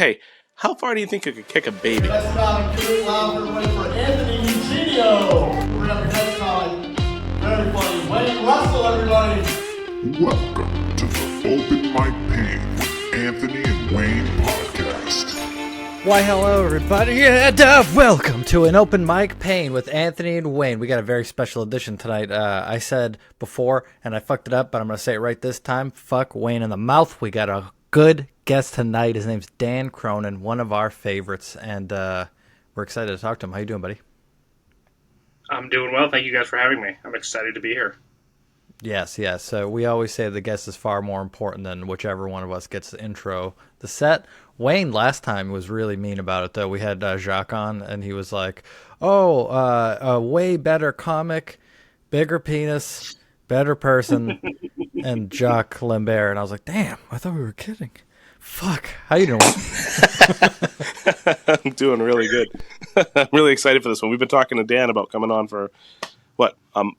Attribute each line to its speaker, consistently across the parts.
Speaker 1: Hey, how far do you think you could kick a baby?
Speaker 2: Next time, give it loud everybody for Anthony Eugenio. We're gonna have next time. Very funny. Wayne Russell, everybody.
Speaker 3: Welcome to the Open Mic Pain with Anthony and Wayne podcast.
Speaker 4: Why, hello, everybody, and welcome to an Open Mic Pain with Anthony and Wayne. We got a very special edition tonight. I said before, and I fucked it up, but I'm going to say it right this time. Fuck Wayne in the mouth. We got a good guest tonight. His name's Dan Cronin, one of our favorites, and we're excited to talk to him. How you doing, buddy?
Speaker 5: I'm doing well. Thank you guys for having me. I'm excited to be here.
Speaker 4: Yes. So we always say the guest is far more important than whichever one of us gets the intro. The set, Wayne last time was really mean about it, though. We had Jacques on, and he was like, a way better comic, bigger penis, better person, and Jacques Lambert. And I was like, damn, I thought we were kidding. Fuck. How you doing?
Speaker 1: I'm doing really good. I'm really excited for this one. We've been talking to Dan about coming on for,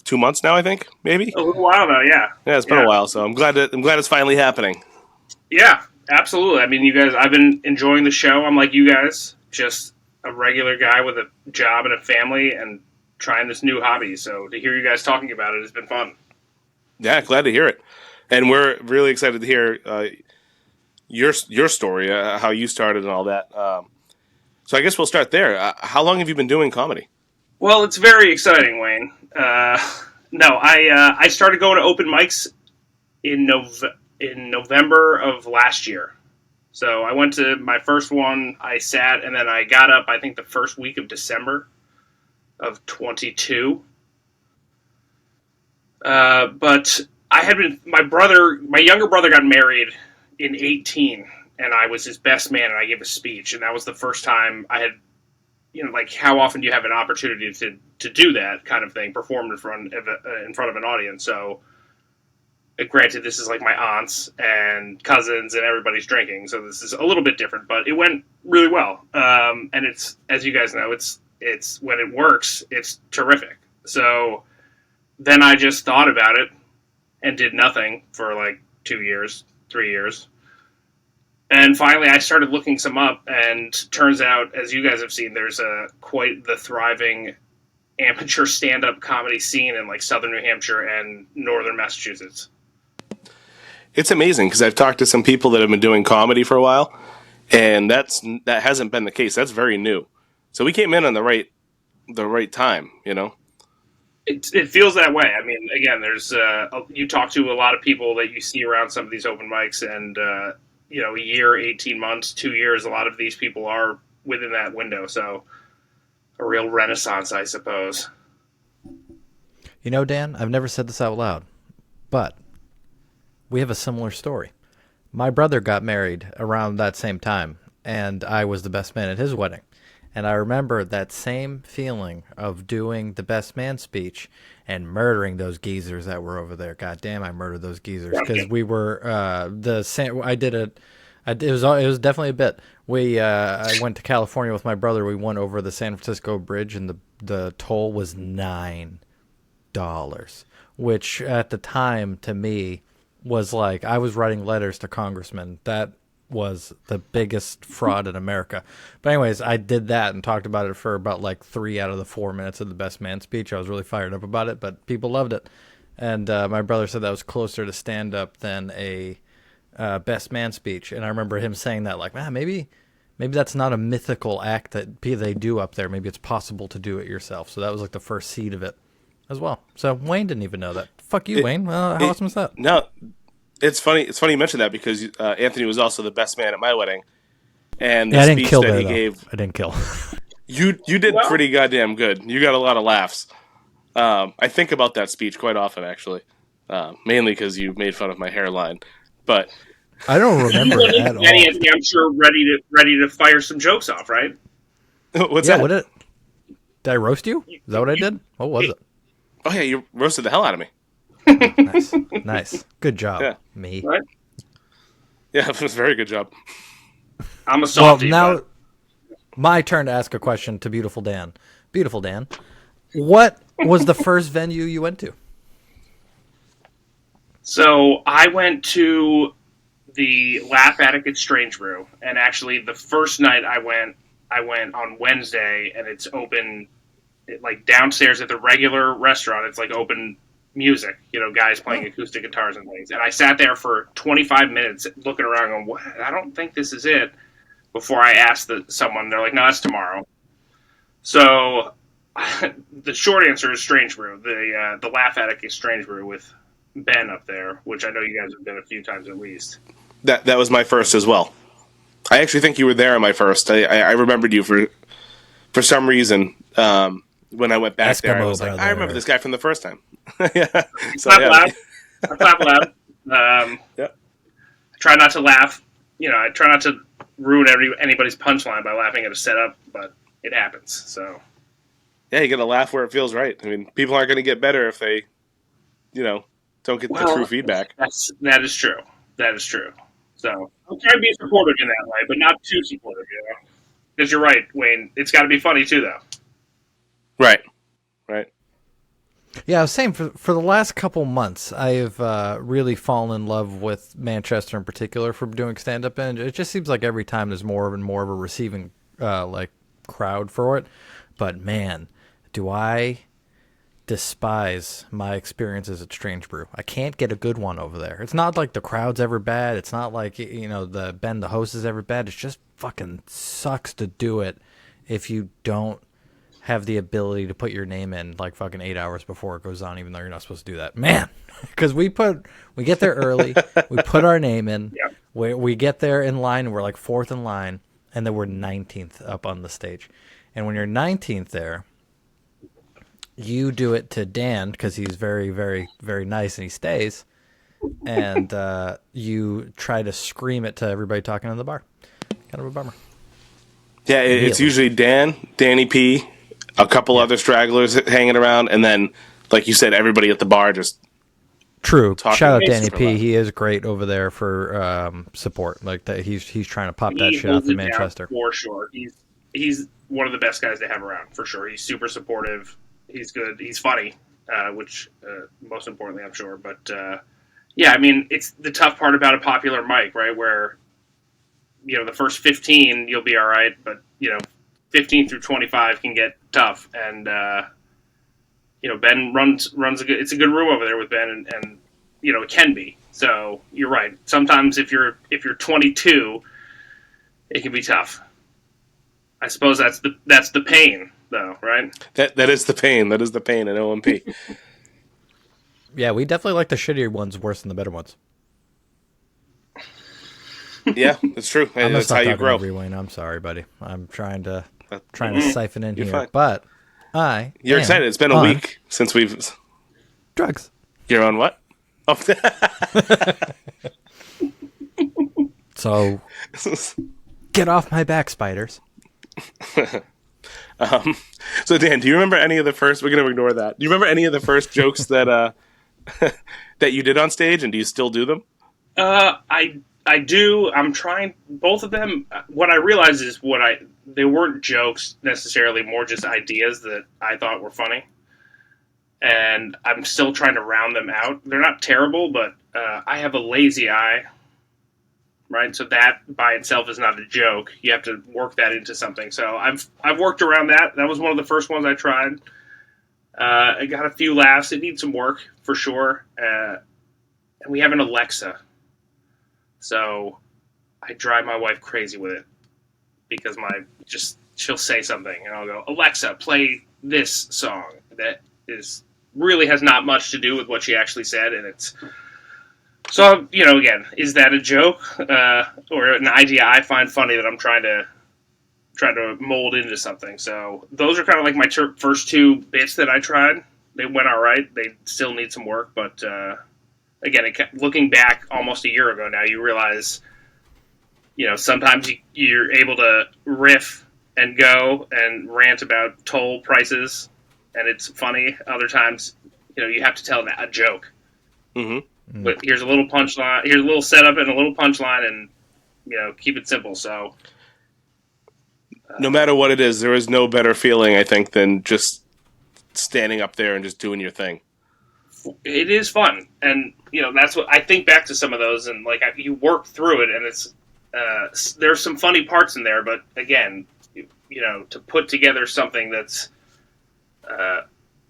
Speaker 1: 2 months now, I think, maybe?
Speaker 5: A little while now, yeah.
Speaker 1: Yeah, it's been a while, so I'm glad it's finally happening.
Speaker 5: Yeah, absolutely. I mean, you guys, I've been enjoying the show. I'm like you guys, just a regular guy with a job and a family and trying this new hobby. So to hear you guys talking about it has been fun.
Speaker 1: Yeah, glad to hear it. And we're really excited to hear your story, how you started and all that. So I guess we'll start there. How long have you been doing comedy?
Speaker 5: Well, it's very exciting, Wayne. I started going to open mics in November of last year. So I went to my first one, I sat, and then I got up, I think, the first week of December of 22. But I had been, my younger brother got married in 18, and I was his best man, and I gave a speech, and that was the first time I had, how often do you have an opportunity to do that kind of thing, perform in front of an audience? So, granted, this is like my aunts and cousins and everybody's drinking, so this is a little bit different, but it went really well. And it's, as you guys know, it's when it works, it's terrific. So then I just thought about it and did nothing for like 2 years, 3 years. And finally, I started looking some up, and turns out, as you guys have seen, there's quite the thriving amateur stand-up comedy scene in like southern New Hampshire and northern Massachusetts.
Speaker 1: It's amazing because I've talked to some people that have been doing comedy for a while, and that hasn't been the case. That's very new. So we came in on the right time, you know.
Speaker 5: It feels that way. I mean, again, there's you talk to a lot of people that you see around some of these open mics, and a year, 18 months, 2 years, a lot of these people are within that window. So a real renaissance, I suppose.
Speaker 4: You know, Dan, I've never said this out loud, but we have a similar story. My brother got married around that same time, and I was the best man at his wedding. And I remember that same feeling of doing the best man speech and murdering those geezers that were over there. God damn, I murdered those geezers because we were I did it. It was definitely a bit. I went to California with my brother. We went over the San Francisco Bridge, and the toll was $9, which at the time to me was like I was writing letters to congressmen. That was the biggest fraud in America. But anyways, I did that and talked about it for about like 3 out of the 4 minutes of the best man speech. I was really fired up about it, but people loved it. And my brother said that was closer to stand-up than a best man speech. And I remember him saying that, like, man, maybe that's not a mythical act that they do up there. Maybe it's possible to do it yourself. So that was like the first seed of it as well. So Wayne didn't even know that. Fuck you, Wayne. How awesome is that?
Speaker 1: No, it's funny. It's funny you mentioned that because Anthony was also the best man at my wedding, and the speech that he gave,
Speaker 4: I didn't kill.
Speaker 1: You did pretty goddamn good. You got a lot of laughs. I think about that speech quite often, actually, mainly because you made fun of my hairline. But
Speaker 4: I don't remember it at all.
Speaker 5: Anthony, I'm sure ready to fire some jokes off, right?
Speaker 1: What's that?
Speaker 4: Did I roast you? Is that what I did? What was it?
Speaker 1: Oh yeah, you roasted the hell out of me.
Speaker 4: Nice. Good job,
Speaker 1: yeah.
Speaker 4: Me.
Speaker 5: Right?
Speaker 1: Yeah, it was a very good job.
Speaker 5: I'm a softie.
Speaker 4: Well, now my turn to ask a question to Beautiful Dan. Beautiful Dan, what was the first venue you went to?
Speaker 5: So I went to the Laugh Attic at Strange Brew, and actually the first night I went on Wednesday, and it's open, like downstairs at the regular restaurant. It's like open music, guys playing acoustic guitars and things. And I sat there for 25 minutes looking around, going, "What? I don't think this is it." Before I asked someone, they're like, "No, that's tomorrow." So the short answer is Strange Brew. The Laugh Attic is Strange Brew with Ben up there, which I know you guys have been a few times at least.
Speaker 1: That was my first as well. I actually think you were there on my first. I remembered you for some reason. When I went back there, I was like, I remember this guy from the first time. Yeah. So,
Speaker 5: loud. I clap loud. I try not to laugh. I try not to ruin anybody's punchline by laughing at a setup, but it happens. So.
Speaker 1: Yeah, you got to laugh where it feels right. I mean, people aren't going to get better if they, don't get the true feedback.
Speaker 5: That is true. That is true. So I'm trying to be supportive in that way, but not too supportive, Because you're right, Wayne. It's got to be funny too, though.
Speaker 1: Right.
Speaker 4: Yeah, I was saying for the last couple months, I've really fallen in love with Manchester in particular for doing stand-up, and it just seems like every time there's more and more of a receiving crowd for it. But man, do I despise my experiences at Strange Brew. I can't get a good one over there. It's not like the crowd's ever bad. It's not like, the Ben, the host, is ever bad. It just fucking sucks to do it if you don't have the ability to put your name in like fucking 8 hours before it goes on, even though you're not supposed to do that. Man, because we get there early, we put our name in,
Speaker 5: Yep.
Speaker 4: we get there in line, and we're like fourth in line, and then we're 19th up on the stage. And when you're 19th there, you do it to Dan because he's very, very, very nice and he stays. And you try to scream it to everybody talking in the bar. Kind of a bummer.
Speaker 1: Yeah, it's usually Danny P, a couple other stragglers hanging around, and then, like you said, everybody at the bar just
Speaker 4: True. Shout out Danny
Speaker 1: super
Speaker 4: P.
Speaker 1: loud.
Speaker 4: He is great over there for support. Like that, he's trying to pop that
Speaker 5: He
Speaker 4: shit out
Speaker 5: holds
Speaker 4: to
Speaker 5: it down
Speaker 4: Manchester.
Speaker 5: for sure. He's one of the best guys to have around for sure. He's super supportive. He's good. He's funny, which most importantly, I'm sure. But yeah, I mean, it's the tough part about a popular mic, right? Where the first 15 you'll be all right, but 15 through 25 can get tough. And Ben runs a good. It's a good room over there with Ben, and it can be. So you're right. Sometimes if you're 22, it can be tough. I suppose that's the pain, though, right?
Speaker 1: That is the pain. That is the pain in OMP.
Speaker 4: Yeah, we definitely like the shittier ones worse than the better ones.
Speaker 1: Yeah, that's true.
Speaker 4: I'm gonna
Speaker 1: That's
Speaker 4: stop
Speaker 1: how you
Speaker 4: talking
Speaker 1: grow.
Speaker 4: over you, Wayne. I'm sorry, buddy. I'm trying to siphon in
Speaker 1: You're
Speaker 4: here,
Speaker 1: fine.
Speaker 4: but
Speaker 1: You're
Speaker 4: am
Speaker 1: excited. It's been a
Speaker 4: on
Speaker 1: week since we've.
Speaker 4: drugs.
Speaker 1: You're on what? Oh.
Speaker 4: So get off my back, spiders.
Speaker 1: So Dan, do you remember any of the first? We're gonna ignore that. Do you remember any of the first jokes that that you did on stage, and do you still do them?
Speaker 5: I do. I'm trying both of them. What I realized is they weren't jokes necessarily, more just ideas that I thought were funny. And I'm still trying to round them out. They're not terrible, but I have a lazy eye, right? So that by itself is not a joke. You have to work that into something. So I've worked around that. That was one of the first ones I tried. I got a few laughs. It needs some work for sure. And we have an Alexa. So I drive my wife crazy with it because she'll say something and I'll go, Alexa, play this song that really has not much to do with what she actually said, and it's so again, is that a joke or an idea I find funny that I'm trying to mold into something? So those are kind of like my first two bits that I tried. They went all right. They still need some work, but. Again, looking back almost a year ago now, you realize, sometimes you're able to riff and go and rant about toll prices, and it's funny. Other times, you have to tell a joke.
Speaker 1: Mm-hmm.
Speaker 5: But here's a little punchline, here's a little setup and a little punchline, and keep it simple. So,
Speaker 1: No matter what it is, there is no better feeling, I think, than just standing up there and just doing your thing.
Speaker 5: it is fun, and that's what I think back to some of those, and like you work through it, and it's there's some funny parts in there, but again, to put together something that's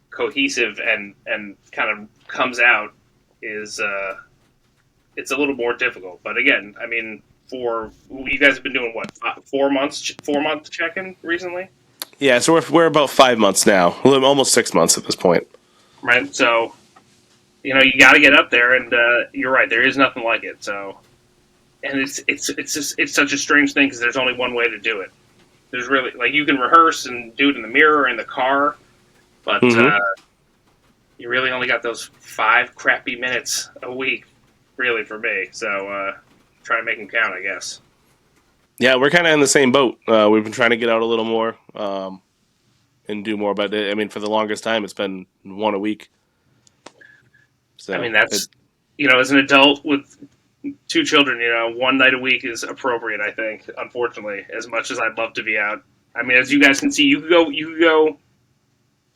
Speaker 5: cohesive and kind of comes out is it's a little more difficult. But again, I mean, for you guys have been doing what 4 month check-in recently?
Speaker 1: Yeah, so we're about 5 months now, almost 6 months at this point.
Speaker 5: Right, so you got to get up there, and you're right. There is nothing like it. So, and it's such a strange thing because there's only one way to do it. There's really you can rehearse and do it in the mirror or in the car, but you really only got those 5 crappy minutes a week, really, for me. So try and make them count, I guess.
Speaker 1: Yeah, we're kind of in the same boat. We've been trying to get out a little more and do more, but I mean, for the longest time, it's been 1 a week. So
Speaker 5: I mean, that's as an adult with 2 children, 1 night a week is appropriate. I think, unfortunately, as much as I'd love to be out. I mean, as you guys can see, you could go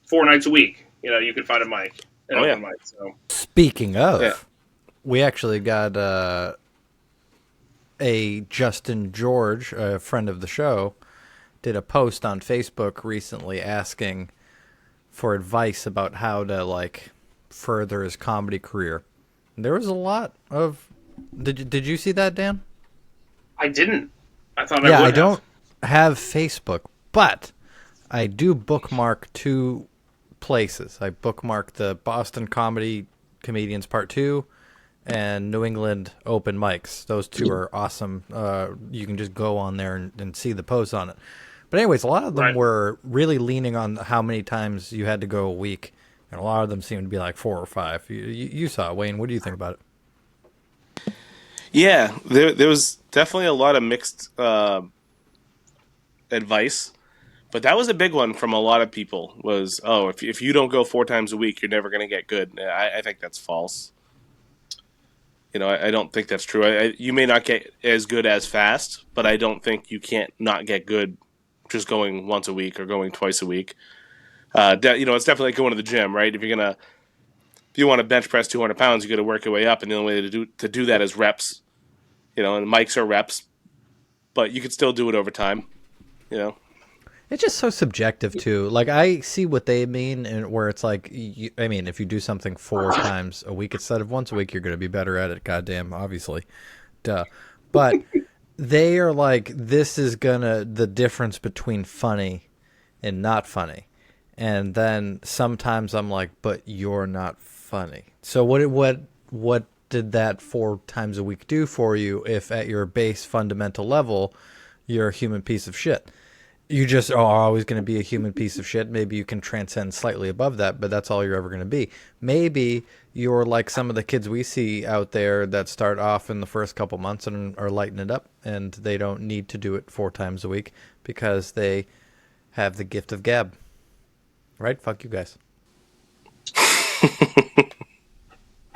Speaker 5: 4 nights a week. You could find a mic, open mic. So
Speaker 4: speaking of, we actually got a Justin George, a friend of the show, did a post on Facebook recently asking for advice about how to further his comedy career. There was a lot of. Did you see that, Dan?
Speaker 5: I didn't. I thought I would.
Speaker 4: I don't have Facebook, but I do bookmark 2 places. I bookmark the Boston Comedy Comedians Part 2 and New England Open Mics. Those 2 are awesome. You can just go on there and see the posts on it. But anyways, a lot of them were really leaning on how many times you had to go a week, and a lot of them seemed to be like 4 or 5. You saw it, Wayne. What do you think about it?
Speaker 1: Yeah, there was definitely a lot of mixed advice, but that was a big one from a lot of people was, if you don't go 4 times a week, you're never going to get good. I think that's false. I don't think that's true. You may not get as good as fast, but I don't think you can't not get good just going once a week or going twice a week. It's definitely like going to the gym, right? If you want to bench press 200 pounds, you got to work your way up, and the only way to do that is reps. And mics are reps, but you could still do it over time.
Speaker 4: It's just so subjective too. I see what they mean, and where it's if you do something 4 times a week instead of once a week, you're going to be better at it. Goddamn, obviously, duh. But they are this is the difference between funny and not funny, and then sometimes I'm like, but you're not funny. So what did that 4 times a week do for you if at your base fundamental level you're a human piece of shit? You just are always going to be a human piece of shit. Maybe you can transcend slightly above that, but that's all you're ever going to be. Maybe you're like some of the kids we see out there that start off in the first couple months and are lighting it up, and they don't need to do it 4 times a week because they have the gift of gab. Right? Fuck you guys.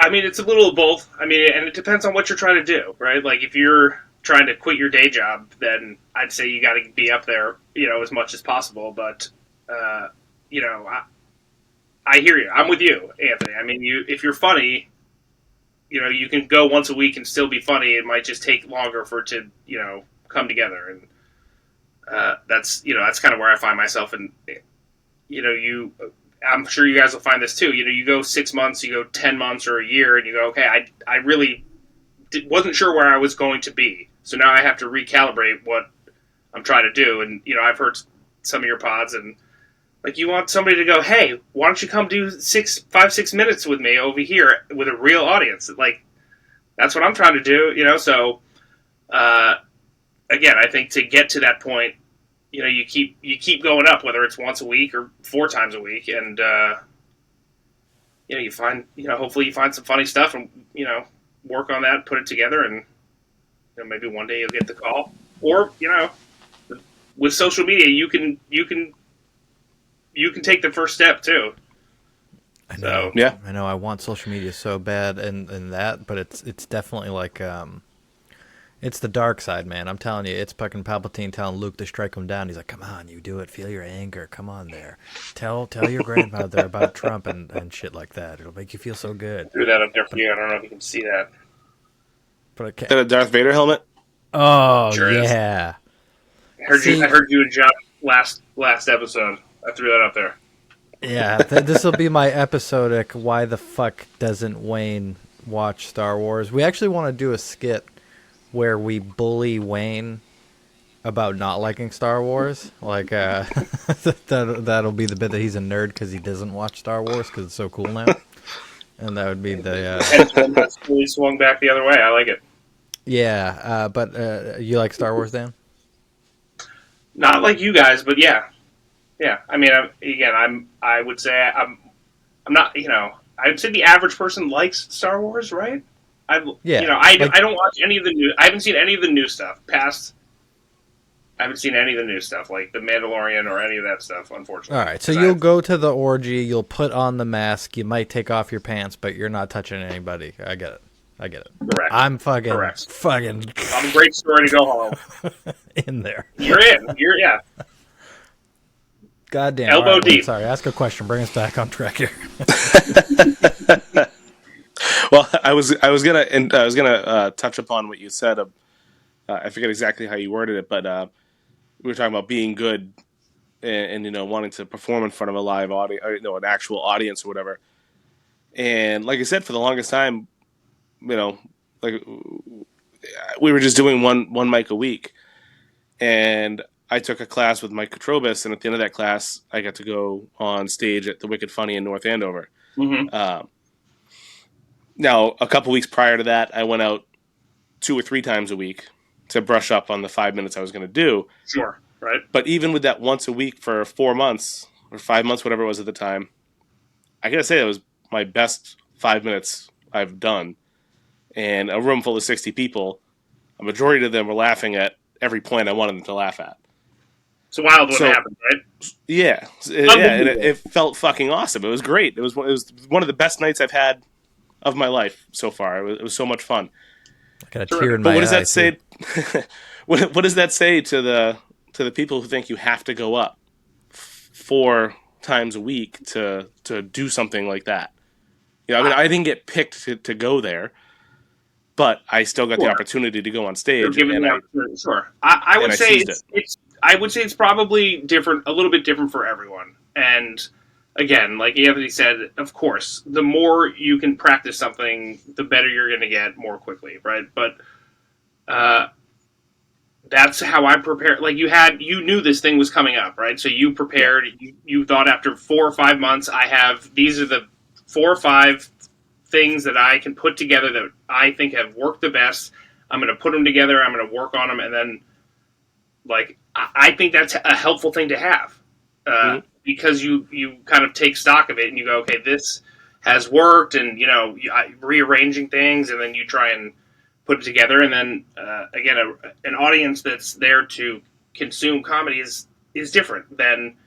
Speaker 5: I mean, it's a little of both. I mean, and it depends on what you're trying to do, right? If you're trying to quit your day job, then I'd say you got to be up there, as much as possible. But, I hear you. I'm with you, Anthony. I mean, if you're funny, you can go once a week and still be funny. It might just take longer for it to, come together. And that's kind of where I find myself. And, I'm sure you guys will find this too. You go 6 months, you go 10 months or a year, and you go, okay, I really wasn't sure where I was going to be. So now I have to recalibrate what I'm trying to do. And, I've heard some of your pods, and you want somebody to go, hey, why don't you come do 5-6 minutes with me over here with a real audience? That's what I'm trying to do, So, again, I think to get to that point, you keep going up, whether it's once a week or 4 times a week. And, you find, hopefully you find some funny stuff and, work on that, put it together, and maybe one day you'll get the call. Or with social media, you can take the first step too.
Speaker 4: I know.
Speaker 1: So, yeah,
Speaker 4: I know. I want social media so bad, and that, but it's definitely It's the dark side, man. I'm telling you, it's fucking Palpatine telling Luke to strike him down. He's like, "Come on, you do it. Feel your anger. Come on, there. Tell your grandmother about Trump and shit like that. It'll make you feel so good."
Speaker 5: Threw that up there for you. I don't know if you can see that.
Speaker 4: But I
Speaker 1: Is that
Speaker 4: can't.
Speaker 1: a Darth Vader helmet?
Speaker 4: Oh
Speaker 5: Sure is.
Speaker 4: yeah.
Speaker 5: I heard you and John last episode. I threw that up there.
Speaker 4: Yeah, this will be my episodic why the fuck doesn't Wayne watch Star Wars. We actually want to do a skit where we bully Wayne about not liking Star Wars. Like, that'll be the bit that he's a nerd because he doesn't watch Star Wars because it's so cool now. And that would be the...
Speaker 5: That's really swung back the other way. I like it.
Speaker 4: Yeah, but you like Star Wars, Dan?
Speaker 5: Not like you guys, but yeah. Yeah, I mean, I would say I'm not, I'd say the average person likes Star Wars, right? I don't watch any of the new. I haven't seen any of the new stuff. I haven't seen any of the new stuff, like The Mandalorian or any of that stuff, unfortunately.
Speaker 4: All right, so you'll go to the orgy, you'll put on the mask, you might take off your pants, but you're not touching anybody. I get it.
Speaker 5: Correct.
Speaker 4: I'm fucking
Speaker 5: I'm a great story to go home.
Speaker 4: in there.
Speaker 5: You're in. Yeah.
Speaker 4: Goddamn.
Speaker 5: Elbow
Speaker 4: All right,
Speaker 5: deep.
Speaker 4: Sorry, ask a question. Bring us back on track here.
Speaker 1: Well, I was gonna touch upon what you said. I forget exactly how you worded it, but we were talking about being good and wanting to perform in front of a live audience, or, an actual audience or whatever. And like I said, for the longest time, like we were just doing one mic a week, and I took a class with Mike Katrobis, and at the end of that class, I got to go on stage at the Wicked Funny in North Andover.
Speaker 5: Mm-hmm.
Speaker 1: Now, a couple weeks prior to that, I went out 2 or 3 times a week to brush up on the 5 minutes I was going to do.
Speaker 5: Sure, right.
Speaker 1: But even with that once a week for 4 months or 5 months, whatever it was at the time, I gotta say it was my best 5 minutes I've done. And a room full of 60 people, a majority of them were laughing at every point I wanted them to laugh at.
Speaker 5: It's wild what happened, right?
Speaker 1: Yeah, and it felt fucking awesome. It was great. It was one of the best nights I've had of my life so far. It was so much fun.
Speaker 4: I got a tear in my eye.
Speaker 1: But what does that say? What does that say to the people who think you have to go up 4 times a week to do something like that? I mean, I didn't get picked to go there, but I still got the opportunity to go on stage.
Speaker 5: Sure. I would say I would say it's probably different, a little bit different for everyone. And again, like Anthony said, of course, the more you can practice something, the better you're going to get more quickly, right? But that's how I prepared. Like you knew this thing was coming up, right? So you prepared. You thought after 4 or 5 months, these are the 4 or 5 things that I can put together that I think have worked the best. I'm going to put them together. I'm going to work on them, and then, like, I think that's a helpful thing to have because you kind of take stock of it and you go, okay, this has worked, and rearranging things, and then you try and put it together, and then again, an audience that's there to consume comedy is different than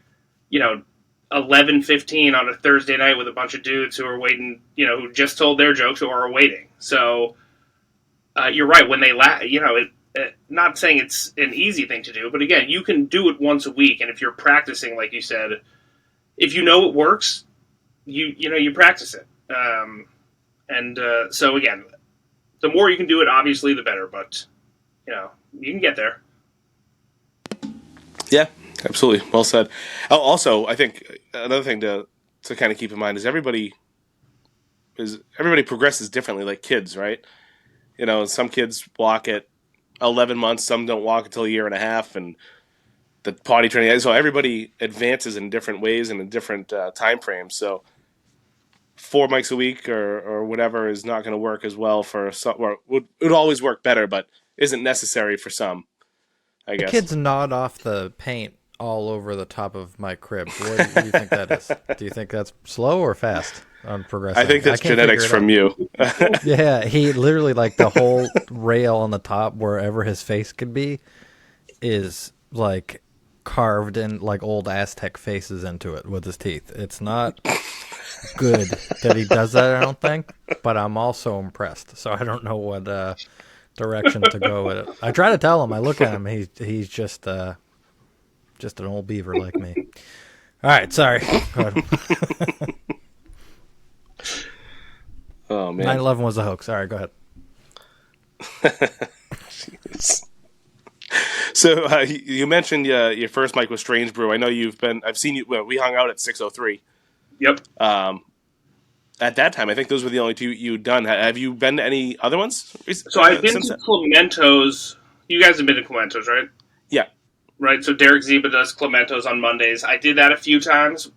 Speaker 5: 11:15 on a Thursday night with a bunch of dudes who are waiting, who just told their jokes or are waiting. So you're right, when they laugh, not saying it's an easy thing to do, but again, you can do it once a week, and if you're practicing, like you said, if you know it works, you practice it. So again, the more you can do it, obviously, the better, but you can get there.
Speaker 1: Yeah, absolutely. Well said. Also, I think another thing to kind of keep in mind is everybody progresses differently, like kids, right? Some kids walk at 11 months, some don't walk until a year and a half, and the potty training. So everybody advances in different ways and in different time frames. So 4 mics a week or whatever is not going to work as well for some. Or would always work better, but isn't necessary for some, I guess.
Speaker 4: The kids nod off the paint all over the top of my crib. What do you think that is? Do you think that's slow or fast on progressing?
Speaker 1: I think that's genetics from you.
Speaker 4: Yeah, he literally, like, the whole rail on the top, wherever his face could be, is like carved in like old Aztec faces into it with his teeth. It's not good that he does that, I don't think, but I'm also impressed. So I don't know what direction to go with it. I try to tell him. I look at him. He's just an old beaver like me. All right, sorry. Go ahead.
Speaker 1: Oh man,
Speaker 4: 9/11 was a hoax. All right, go ahead.
Speaker 1: So you mentioned your first mic was Strange Brew. I know I've seen you. Well, we hung out at 603.
Speaker 5: Yep.
Speaker 1: At that time, I think those were the only two you'd done. Have you been to any other ones?
Speaker 5: So I've been
Speaker 1: since
Speaker 5: to
Speaker 1: then?
Speaker 5: Clemento's. You guys have been to Clemento's, right?
Speaker 1: Yeah.
Speaker 5: Right. So Derek Ziba does Clemento's on Mondays. I did that a few times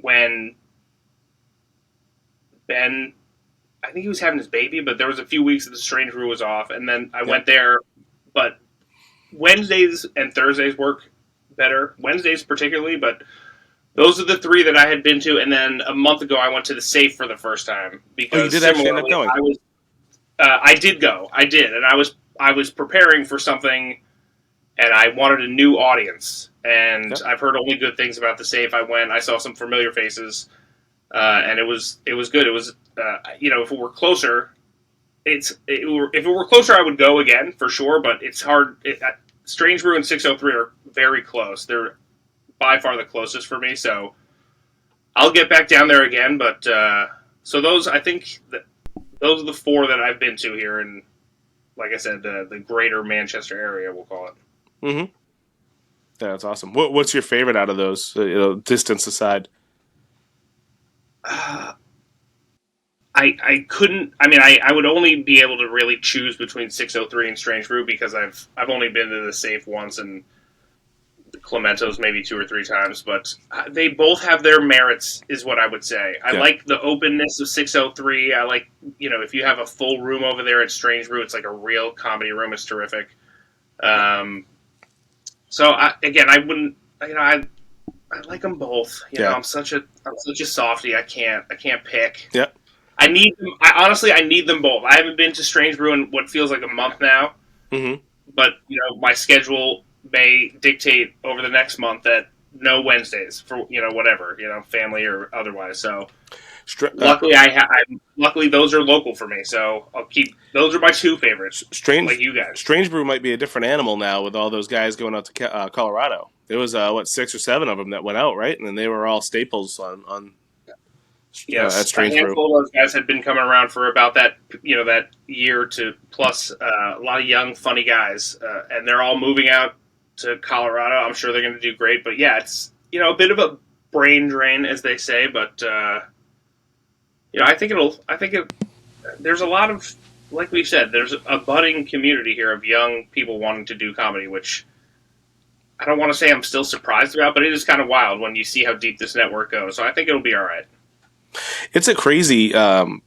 Speaker 5: when Ben, I think he was having his baby, but there was a few weeks that the Strange Brew was off, and then I went there. But Wednesdays and Thursdays work better. Wednesdays particularly, but those are the three that I had been to. And then a month ago, I went to the Safe for the first time because
Speaker 1: you did actually end up going.
Speaker 5: I did go. I did, and I was preparing for something, and I wanted a new audience. And I've heard only good things about the Safe. I went. I saw some familiar faces, and it was good. It was if it were closer. If it were closer, I would go again for sure. But it's hard. Strange Brew and 603 are very close. They're by far the closest for me. So I'll get back down there again. But so those, I think, those are the four that I've been to here in, like I said, the greater Manchester area. We'll call it.
Speaker 1: Mm-hmm. Yeah, that's awesome. What's your favorite out of those? Distance aside.
Speaker 5: I couldn't. I mean, I would only be able to really choose between 603 and Strange Brew because I've only been to the Safe once and the Clemento's maybe 2 or 3 times, but they both have their merits, is what I would say. I like the openness of 603. I like, if you have a full room over there at Strange Brew, it's like a real comedy room. It's terrific. I wouldn't. I like them both. I'm such a softie. I can't pick.
Speaker 1: Yeah.
Speaker 5: I need them. I need them both. I haven't been to Strange Brew in what feels like a month now.
Speaker 1: Mm-hmm.
Speaker 5: But my schedule may dictate over the next month that no Wednesdays for whatever family or otherwise. So luckily, luckily those are local for me. So I'll keep those are my 2 favorites. Like you guys.
Speaker 1: Strange Brew might be a different animal now with all those guys going out to Colorado. There was 6 or 7 of them that went out, right? And then they were all staples on.
Speaker 5: Yes,
Speaker 1: at Strange
Speaker 5: a handful of those guys had been coming around for about that year to plus. A lot of young, funny guys, and they're all moving out to Colorado. I'm sure they're going to do great. But yeah, it's a bit of a brain drain, as they say. But I think there's a lot of, like we said, there's a budding community here of young people wanting to do comedy, which I don't want to say I'm still surprised about, but it is kind of wild when you see how deep this network goes. So I think it'll be all right.
Speaker 1: It's a crazy thing,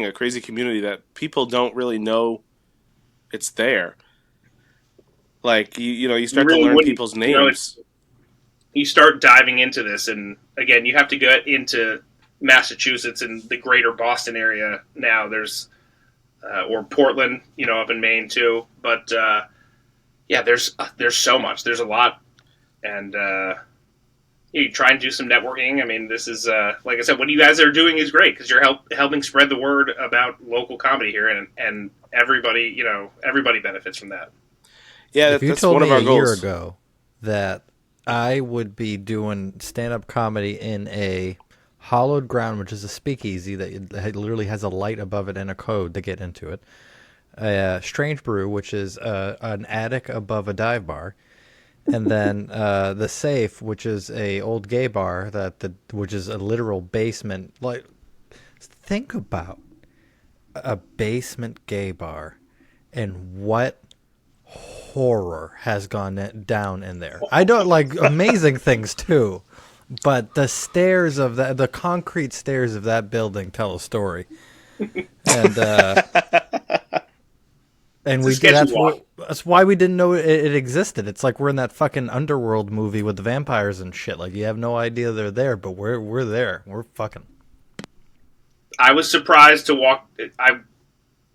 Speaker 1: a crazy community that people don't really know it's there. Like you start to learn people's names.
Speaker 5: You start diving into this, and again, you have to get into Massachusetts and the greater Boston area now. There's or Portland, up in Maine too. But there's so much. There's a lot, and you try and do some networking. I mean, this is like I said, what you guys are doing is great because you're helping spread the word about local comedy here, and everybody benefits from that.
Speaker 4: Yeah, if you told me a year ago that I would be doing stand-up comedy in a hollowed ground, which is a speakeasy that literally has a light above it and a code to get into it, a Strange Brew, which is an attic above a dive bar, and then the Safe, which is a old gay bar which is a literal basement. Like, think about a basement gay bar and what horror has gone down in there. I don't like amazing things too, but the stairs of the concrete stairs of that building tell a story. And that's why we didn't know it existed. It's like we're in that fucking Underworld movie with the vampires and shit. Like, you have no idea they're there, but we're there. We're fucking.
Speaker 5: I was surprised to walk.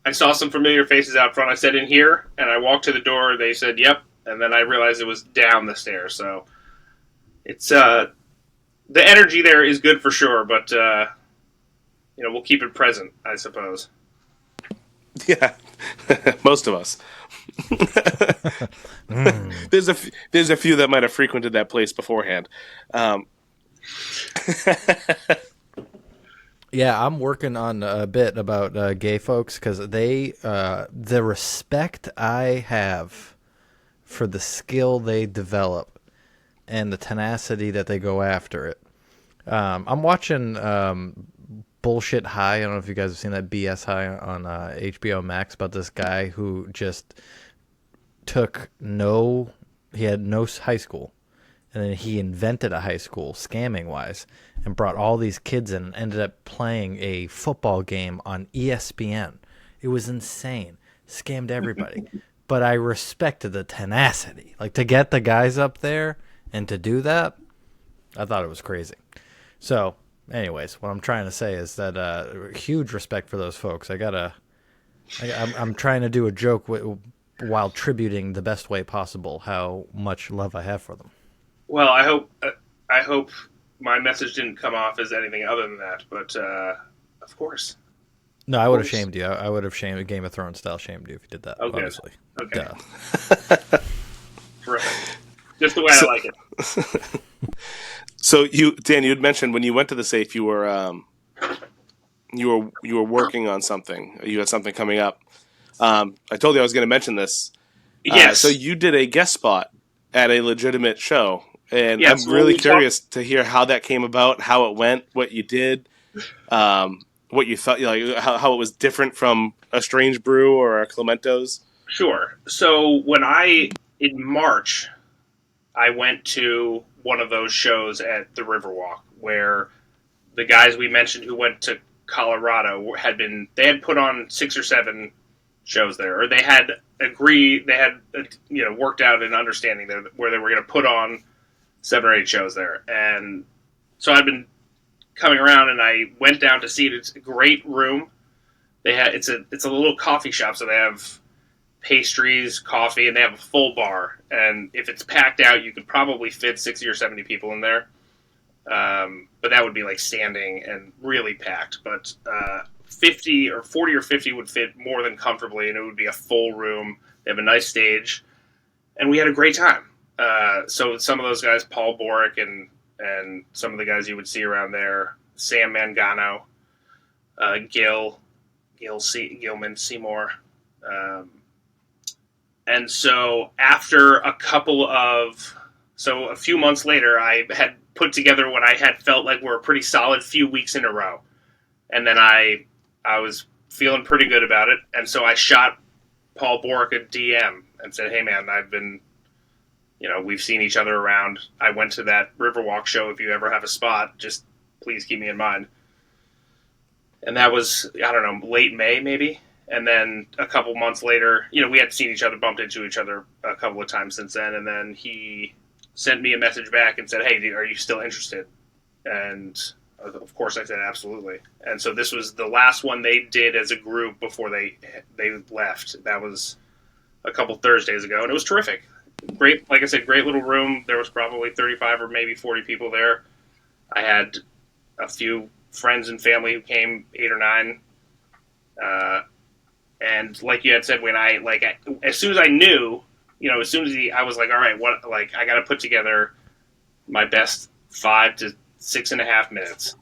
Speaker 5: I saw some familiar faces out front. I said, "In here," and I walked to the door. They said, "Yep," and then I realized it was down the stairs. So it's the energy there is good for sure, but we'll keep it present, I suppose.
Speaker 1: Yeah, most of us. There's a few that might have frequented that place beforehand. Um,
Speaker 4: Yeah, I'm working on a bit about gay folks because the respect I have for the skill they develop and the tenacity that they go after it. I'm watching Bullshit High. I don't know if you guys have seen that BS High on HBO Max about this guy who just he had no high school, and then he invented a high school scamming wise and brought all these kids in and ended up playing a football game on ESPN. It was insane. Scammed everybody. But I respected the tenacity. Like, to get the guys up there and to do that, I thought it was crazy. So, anyways, what I'm trying to say is that huge respect for those folks. I'm trying to do a joke while tributing the best way possible how much love I have for them.
Speaker 5: Well, I hope my message didn't come off as anything other than that. But of course.
Speaker 4: No, I would have shamed you. I would have shamed Game of Thrones style shamed you if you did that.
Speaker 5: Okay.
Speaker 4: Obviously.
Speaker 5: Okay.
Speaker 4: Duh.
Speaker 5: Terrific. Just the way I like it.
Speaker 1: So Dan, you had mentioned when you went to the safe, you were working on something. You had something coming up. I told you I was going to mention this.
Speaker 5: Yes.
Speaker 1: So you did a guest spot at a legitimate show, and
Speaker 5: Yes,
Speaker 1: I'm really curious to hear how that came about, how it went, what you did, what you thought, like how it was different from a Strange Brew or a Clemento's.
Speaker 5: Sure. So in March, I went to one of those shows at the Riverwalk where the guys we mentioned who went to Colorado they had put on 6 or 7 shows there, or they had worked out an understanding there where they were going to put on 7 or 8 shows there. And so I'd been coming around and I went down to see it. It's a great room. It's a little coffee shop, so they have pastries, coffee, and they have a full bar. And if it's packed out, you could probably fit 60 or 70 people in there. But that would be like standing and really packed. But 40 or 50 would fit more than comfortably, and it would be a full room. They have a nice stage, and we had a great time. So some of those guys, Paul Boric and some of the guys you would see around there, Sam Mangano, Gilman Seymour. And so after a few months later, I had put together what I had felt like were a pretty solid few weeks in a row. And then I was feeling pretty good about it. And so I shot Paul Boric a DM and said, hey man, we've seen each other around. I went to that Riverwalk show. If you ever have a spot, just please keep me in mind. And that was, I don't know, late May maybe. And then a couple months later, we had seen each other, bumped into each other a couple of times since then. And then he sent me a message back and said, hey, are you still interested? And of course I said, absolutely. And so this was the last one they did as a group before they left. That was a couple Thursdays ago. And it was terrific. Great, like I said, great little room. There was probably 35 or maybe 40 people there. I had a few friends and family who came, 8 or 9. And like you had said, as soon as I knew, I was like, all right, I got to put together my best 5 to 6.5 minutes.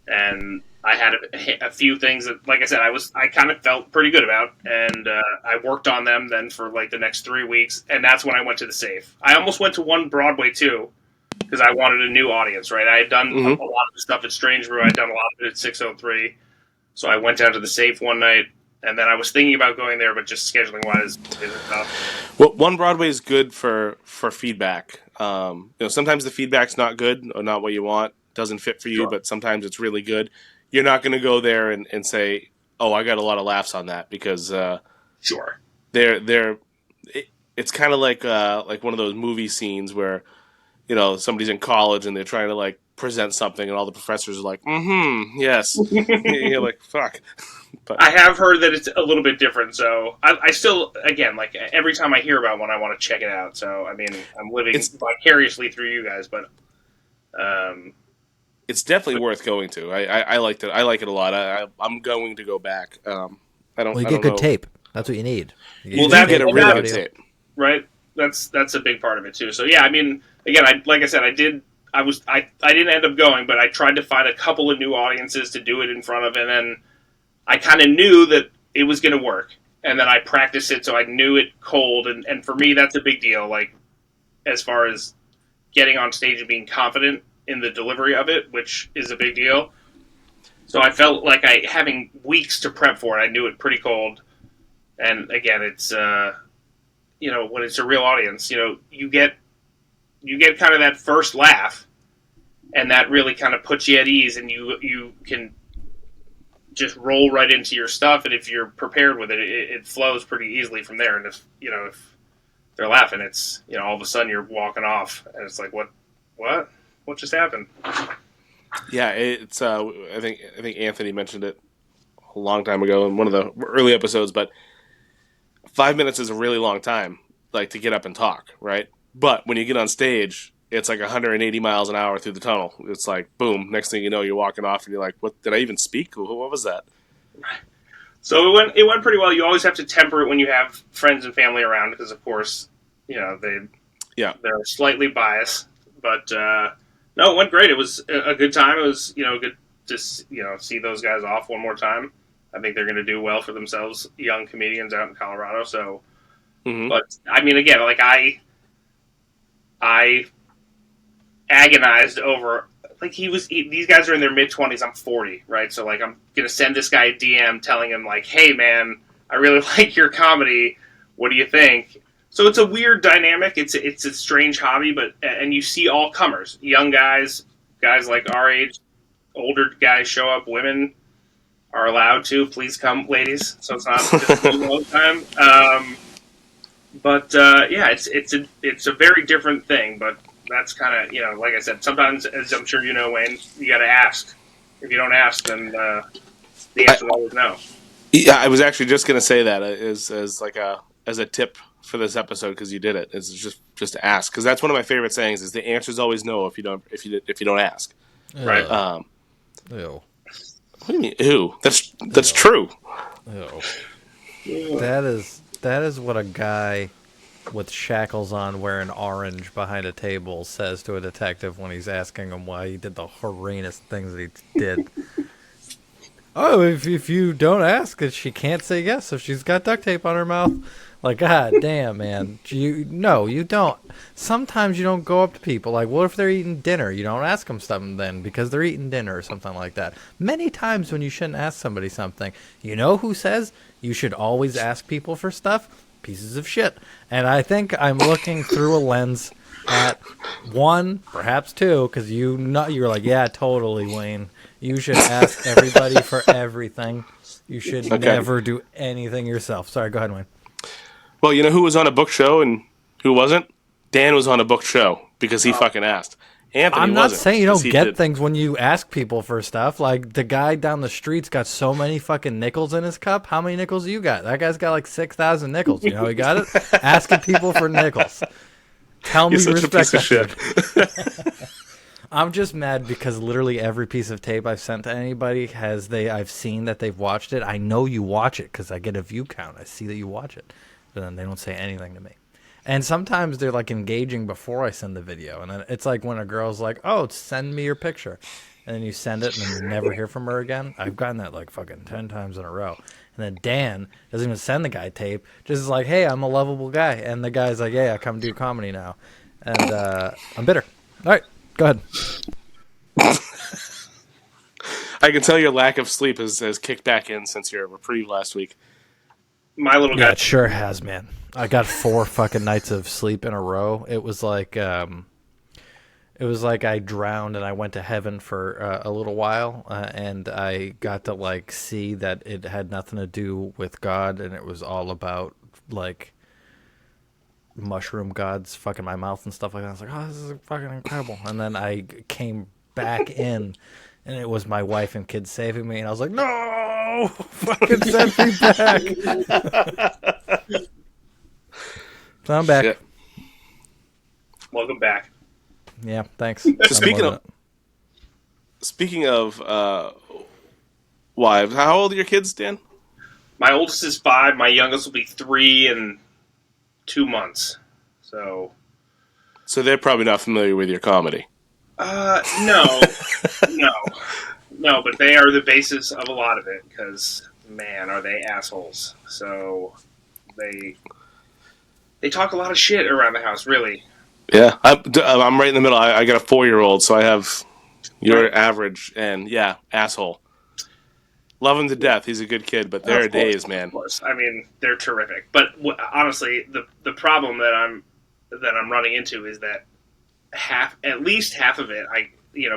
Speaker 5: And I had a few things that, like I said, I kind of felt pretty good about. And I worked on them then for like the next 3 weeks. And that's when I went to the safe. I almost went to one Broadway too, because I wanted a new audience, right? I had done a lot of stuff at Strange Brew. I'd done a lot of it at 603. So I went down to the safe one night. And then I was thinking about going there, but just scheduling wise, isn't tough.
Speaker 1: Well, one Broadway is good for feedback. Sometimes the feedback's not good or not what you want, doesn't fit for you, but sometimes it's really good. You're not going to go there and say, "Oh, I got a lot of laughs on that," because it's kind of like one of those movie scenes where somebody's in college and they're trying to like present something, and all the professors are like, yes, you're like, fuck. But
Speaker 5: I have heard that it's a little bit different, so I still, again, like every time I hear about one, I want to check it out. So I mean, I'm living vicariously through you guys, but
Speaker 1: it's definitely worth going to. I liked it. I like it a lot. I'm going to go back. I don't.
Speaker 4: Well, you
Speaker 1: I
Speaker 4: get
Speaker 1: don't
Speaker 4: good
Speaker 1: know.
Speaker 4: tape. That's what you need.
Speaker 1: You do get a really good tape.
Speaker 5: Right. That's a big part of it too. So yeah, I mean, again, like I said, I didn't end up going, but I tried to find a couple of new audiences to do it in front of, and then I kind of knew that it was going to work, and then I practiced it, so I knew it cold, and for me, that's a big deal. Like, as far as getting on stage and being confident in the delivery of it, which is a big deal. So I felt like having weeks to prep for it. I knew it pretty cold, and again, it's when it's a real audience, you get kind of that first laugh, and that really kind of puts you at ease, and you can just roll right into your stuff, and if you're prepared with it, it flows pretty easily from there. And if they're laughing, it's all of a sudden you're walking off, and it's like, what just happened?
Speaker 1: Yeah, it's. I think Anthony mentioned it a long time ago in one of the early episodes, but 5 minutes is a really long time, like to get up and talk, right? But when you get on stage, it's like 180 miles an hour through the tunnel. It's like boom. Next thing you know, you're walking off, and you're like, "What did I even speak? What was that?"
Speaker 5: So it went pretty well. You always have to temper it when you have friends and family around, because of course, they're slightly biased. But no, it went great. It was a good time. It was good to see those guys off one more time. I think they're going to do well for themselves, young comedians out in Colorado. So, But I mean, again, like I agonized over, like these guys are in their mid-20s, I'm 40, right? So like I'm going to send this guy a DM telling him like, hey man, I really like your comedy. What do you think? So it's a weird dynamic. It's a strange hobby, and you see all comers, young guys like our age, older guys show up, women are allowed to. Please come, ladies. So it's not just all the time. It's a very different thing, but that's kind of, like I said, sometimes, as I'm sure you know, Wayne, you got to ask. If you don't ask, then the answer is always no.
Speaker 1: Yeah, I was actually just going to say that as a tip for this episode, because you did it. Is just to ask, because that's one of my favorite sayings. Is the answer is always no if you don't ask.
Speaker 5: Right.
Speaker 4: Ew.
Speaker 1: What do you mean? Ew. That's true.
Speaker 4: Ew. That is what a guy with shackles on wearing orange behind a table says to a detective when he's asking him why he did the horrendous things that he did. Oh, if you don't ask, she can't say yes if she's got duct tape on her mouth. Like, god damn, man. You don't. Sometimes you don't go up to people. Like, what if they're eating dinner? You don't ask them something then because they're eating dinner or something like that. Many times when you shouldn't ask somebody something, you know who says you should always ask people for stuff? Pieces of shit. And I think I'm looking through a lens at one, perhaps two, because you're like, yeah, totally, Wayne. You should ask everybody for everything. You should never do anything yourself. Sorry, go ahead, Wayne.
Speaker 1: Well, you know who was on a book show and who wasn't? Dan was on a book show because he fucking asked. Anthony
Speaker 4: I'm not
Speaker 1: wasn't,
Speaker 4: saying you don't get
Speaker 1: did.
Speaker 4: things when you ask people for stuff. Like, the guy down the street's got so many fucking nickels in his cup. How many nickels do you got? That guy's got like 6,000 nickels. You know he got it? Asking people for nickels. Tell me
Speaker 1: You're
Speaker 4: respect
Speaker 1: such a piece of shit.
Speaker 4: I'm just mad because literally every piece of tape I've sent to anybody I've seen that they've watched it. I know you watch it because I get a view count. I see that you watch it. But then they don't say anything to me. And sometimes they're like engaging before I send the video. And then it's like when a girl's like, oh, send me your picture. And then you send it and then you never hear from her again. I've gotten that like fucking 10 times in a row. And then Dan doesn't even send the guy tape. Just is like, hey, I'm a lovable guy. And the guy's like, yeah, I come do comedy now. And I'm bitter. All right, go ahead.
Speaker 1: I can tell your lack of sleep has kicked back in since your reprieve last week.
Speaker 5: My little guy.
Speaker 4: Yeah, it sure has, man. I got 4 fucking nights of sleep in a row. It was like I drowned and I went to heaven for a little while, and I got to like see that it had nothing to do with God, and it was all about like mushroom gods fucking my mouth and stuff like that. I was like, oh, this is fucking incredible. And then I came back in, and it was my wife and kids saving me, and I was like, no, fucking send me back. So I'm back.
Speaker 1: Shit.
Speaker 5: Welcome back.
Speaker 4: Yeah, thanks.
Speaker 1: Speaking of wives, how old are your kids, Dan?
Speaker 5: My oldest is 5. My youngest will be 3 in 2 months. So
Speaker 1: they're probably not familiar with your comedy.
Speaker 5: No, no, but they are the basis of a lot of it because, man, are they assholes. So they talk a lot of shit around the house, really.
Speaker 1: Yeah, I'm right in the middle. I got a 4-year-old, so I have your average, and yeah, asshole. Love him to death. He's a good kid, but there are days, man.
Speaker 5: Of course, I mean they're terrific. But honestly, the problem that I'm running into is that at least half of it,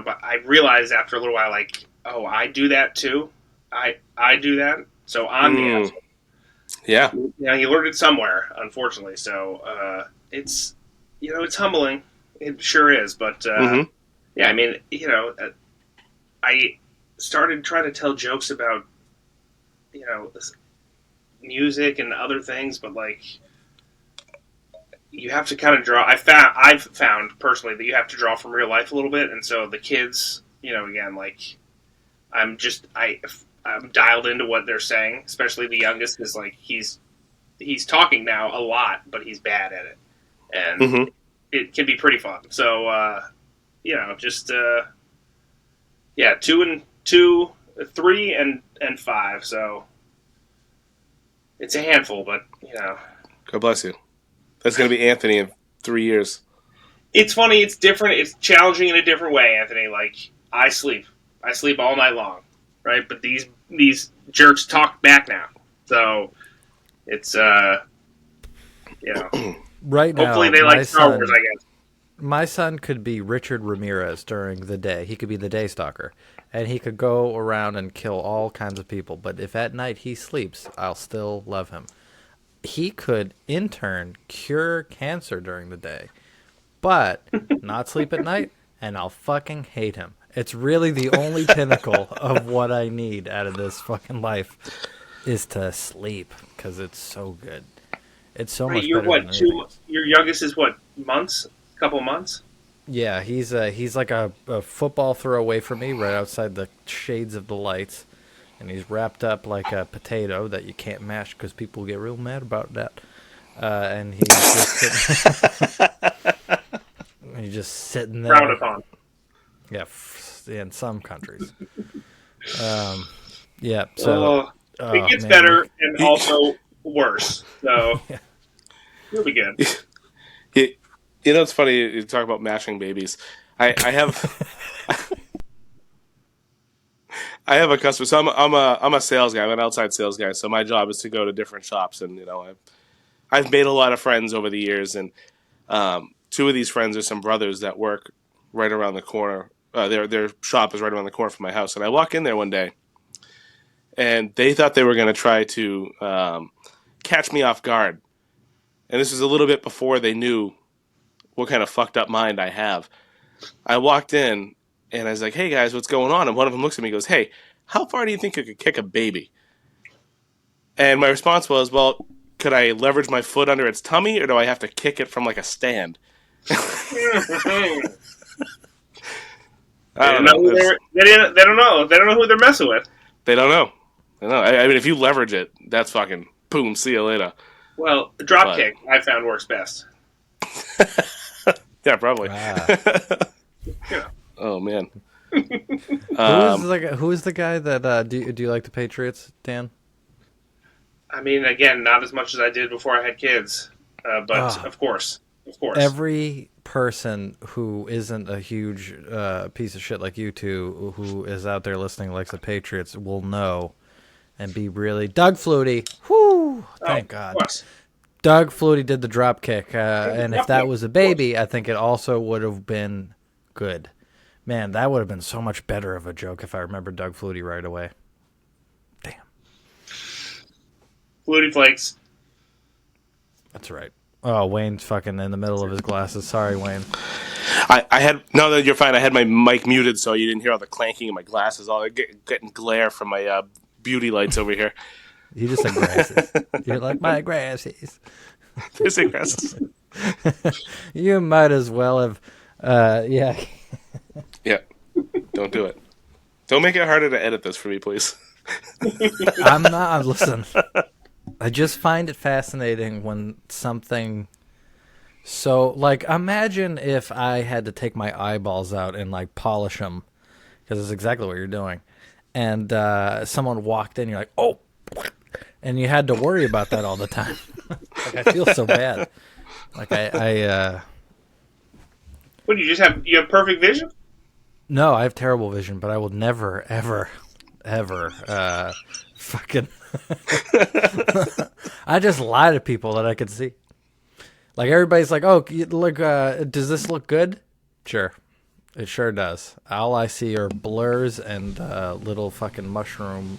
Speaker 5: but I realized after a little while, like, oh, I do that too. I do that, so I'm the asshole.
Speaker 1: Yeah.
Speaker 5: You learned it somewhere, unfortunately. So it's it's humbling. It sure is. But yeah, I mean, I started trying to tell jokes about music and other things, but like you have to kind of draw. I've found personally that you have to draw from real life a little bit, and so the kids, again, like I'm dialed into what they're saying, especially the youngest is like he's talking now a lot, but he's bad at it, and it can be pretty fun. So just 2, 3, and 5. So it's a handful, but
Speaker 1: God bless you. That's going to be Anthony in 3 years.
Speaker 5: It's funny. It's different. It's challenging in a different way, Anthony. Like I sleep all night long, right? But these jerks talk back now, so it's
Speaker 4: right now.
Speaker 5: Hopefully they like Star Wars, I guess.
Speaker 4: My son could be Richard Ramirez during the day. He could be the day stalker, and he could go around and kill all kinds of people. But if at night he sleeps, I'll still love him. He could, in turn, cure cancer during the day, but not sleep at night, and I'll fucking hate him. It's really the only pinnacle of what I need out of this fucking life is to sleep, because it's so good. It's so much better than anything else.
Speaker 5: Your youngest is what, months? Couple months?
Speaker 4: Yeah, he's like a football throw away from me, right outside the shades of the lights, and he's wrapped up like a potato that you can't mash because people get real mad about that. And he's just sitting there.
Speaker 5: Frowned upon.
Speaker 4: Yeah, in some countries. Yeah, so
Speaker 5: it gets better and also worse. So
Speaker 4: yeah.
Speaker 5: It'll be good.
Speaker 1: It's funny you talk about mashing babies. I have I have a customer. So I'm a sales guy. I'm an outside sales guy. So my job is to go to different shops, and I've made a lot of friends over the years. And 2 of these friends are some brothers that work right around the corner. Their shop is right around the corner from my house. And I walk in there one day, and they thought they were going to try to catch me off guard. And this was a little bit before they knew what kind of fucked up mind I have. I walked in, and I was like, hey, guys, what's going on? And one of them looks at me and goes, hey, how far do you think you could kick a baby? And my response was, well, could I leverage my foot under its tummy, or do I have to kick it from, like, a stand? I don't know.
Speaker 5: They don't know. They don't know who they're messing with.
Speaker 1: They don't know. I mean, if you leverage it, that's fucking boom, see you later.
Speaker 5: Well, the drop kick I found works best.
Speaker 1: Yeah, probably.
Speaker 5: Yeah.
Speaker 1: Oh man.
Speaker 4: Who is the guy that do you like the Patriots, Dan?
Speaker 5: I mean, again, not as much as I did before I had kids, but of course.
Speaker 4: Every person who isn't a huge piece of shit like you two, who is out there listening, likes the Patriots, will know and be really Doug Flutie. Whoo! Thank God. Doug Flutie did the drop kick, and if that was a baby, I think it also would have been good. Man, that would have been so much better of a joke if I remember Doug Flutie right away. Damn.
Speaker 5: Flutie Flakes.
Speaker 4: That's right. Oh, Wayne's fucking in the middle of his glasses. Sorry, Wayne.
Speaker 1: You're fine. I had my mic muted so you didn't hear all the clanking in my glasses, all getting glare from my beauty lights over here.
Speaker 4: You just said grasses. You're like, my grasses.
Speaker 1: They say grasses.
Speaker 4: You might as well have, yeah.
Speaker 1: Yeah. Don't do it. Don't make it harder to edit this for me, please.
Speaker 4: I'm not. Listen, I just find it fascinating when something. So, like, imagine if I had to take my eyeballs out and like polish them, because it's exactly what you're doing, and someone walked in, you're like, oh, and you had to worry about that all the time. Like, I feel so bad. Like
Speaker 5: What, you have perfect vision?
Speaker 4: no, I have terrible vision, but I will never, ever, ever, fucking. I just lie to people that I can see. Like, everybody's like, "Oh, look, does this look good?" Sure, it sure does. All I see are blurs and little fucking mushroom.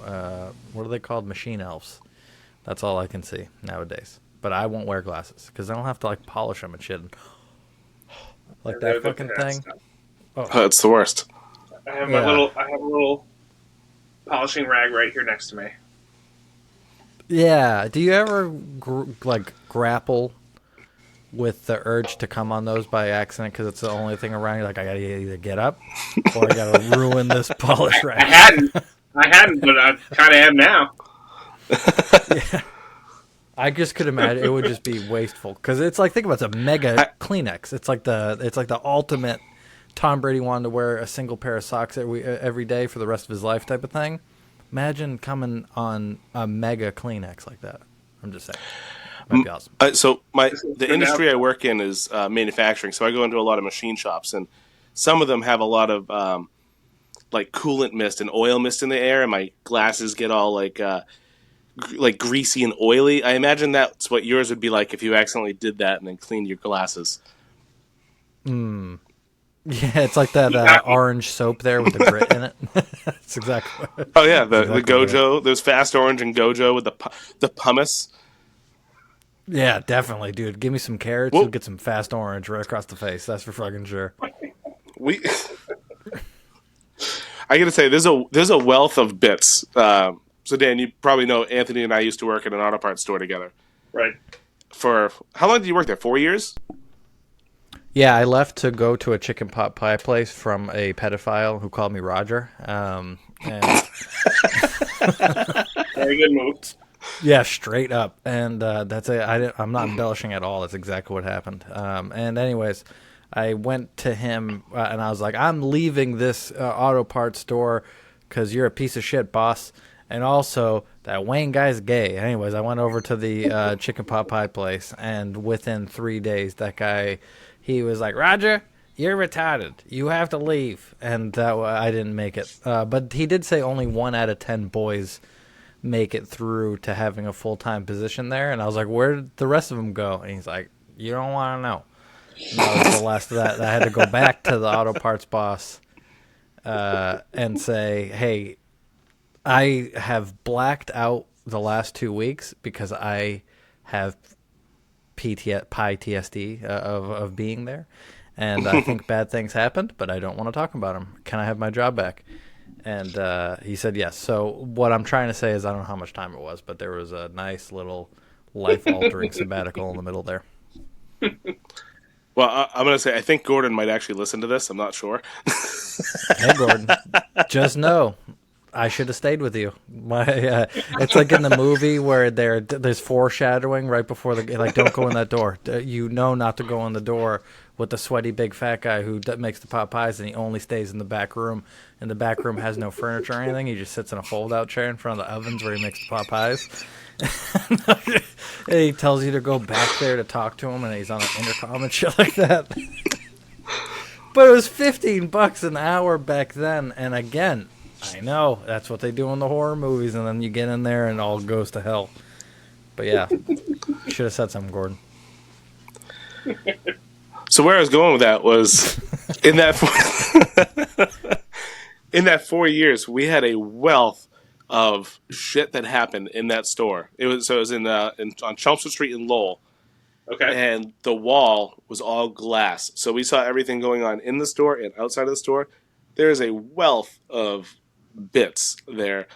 Speaker 4: What are they called? Machine elves. That's all I can see nowadays. But I won't wear glasses because I don't have to like polish them and shit. Like that fucking thing.
Speaker 1: Oh, it's the worst.
Speaker 5: I have
Speaker 4: Yeah.
Speaker 5: I have a little polishing rag right here next to me.
Speaker 4: Yeah. Do you ever grapple with the urge to come on those by accident because it's the only thing around? You're like, I gotta either get up or I gotta ruin this polish rag.
Speaker 5: I hadn't, but I kind of am now.
Speaker 4: Yeah. I just could imagine it would just be wasteful because it's like, think about it, it's a mega Kleenex. It's like the ultimate. Tom Brady wanted to wear a single pair of socks every day for the rest of his life type of thing. Imagine coming on a mega Kleenex like that. I'm just saying. Might be awesome.
Speaker 1: So the industry I work in is manufacturing. So I go into a lot of machine shops, and some of them have a lot of like coolant mist and oil mist in the air, and my glasses get all like greasy and oily. I imagine that's what yours would be like if you accidentally did that and then cleaned your glasses.
Speaker 4: Yeah, it's like that orange soap there with the grit in it. That's exactly what
Speaker 1: Oh yeah, the
Speaker 4: exactly
Speaker 1: Gojo. There's Fast Orange and Gojo with the pumice.
Speaker 4: Yeah, definitely, dude. Give me some carrots,
Speaker 1: Whoa.
Speaker 4: you'll get some fast orange right across the face. That's for fucking sure.
Speaker 1: We, I gotta say, there's a wealth of bits. So Dan, you probably know Anthony and I used to work at an auto parts store together.
Speaker 5: Right.
Speaker 1: For how long did you work there? 4 years?
Speaker 4: Yeah, I left to go to a chicken pot pie place from a pedophile who called me Roger. And
Speaker 5: Very good move.
Speaker 4: yeah, straight up. And that's it. I'm not embellishing at all. That's exactly what happened. And anyways, I went to him and I was like, I'm leaving this auto parts store because you're a piece of shit, boss. And also, that Wayne guy's gay. Anyways, I went over to the chicken pot pie place, and within 3 days, that guy, he was like, Roger, you're retarded. You have to leave. And I didn't make it. But he did say only 1 out of 10 boys make it through to having a full-time position there. And I was like, where did the rest of them go? And he's like, you don't want to know. And that was the last of that. I had to go back to the auto parts boss and say, hey, I have blacked out the last 2 weeks because I have PTSD of being there. And I think bad things happened, but I don't want to talk about them. Can I have my job back? And he said yes. So what I'm trying to say is I don't know how much time it was, but there was a nice little life-altering sabbatical in the middle there.
Speaker 1: Well, I'm going to say I think Gordon might actually listen to this. I'm not sure.
Speaker 4: Hey, Gordon, just know I should have stayed with you. It's like in the movie where there's foreshadowing right before don't go in that door. You know not to go in the door with the sweaty big fat guy who makes the pot pies, and he only stays in the back room. And the back room has no furniture or anything. He just sits in a fold-out chair in front of the ovens where he makes the pot pies. And he tells you to go back there to talk to him, and he's on an intercom and shit like that. But it was $15 an hour back then, and again, I know that's what they do in the horror movies, and then you get in there and it all goes to hell. But yeah, should have said something, Gordon.
Speaker 1: So where I was going with that was in that 4 years, we had a wealth of shit that happened in that store. It was on Chelmsford Street in Lowell.
Speaker 5: Okay.
Speaker 1: And the wall was all glass. So we saw everything going on in the store and outside of the store. There is a wealth of bits there.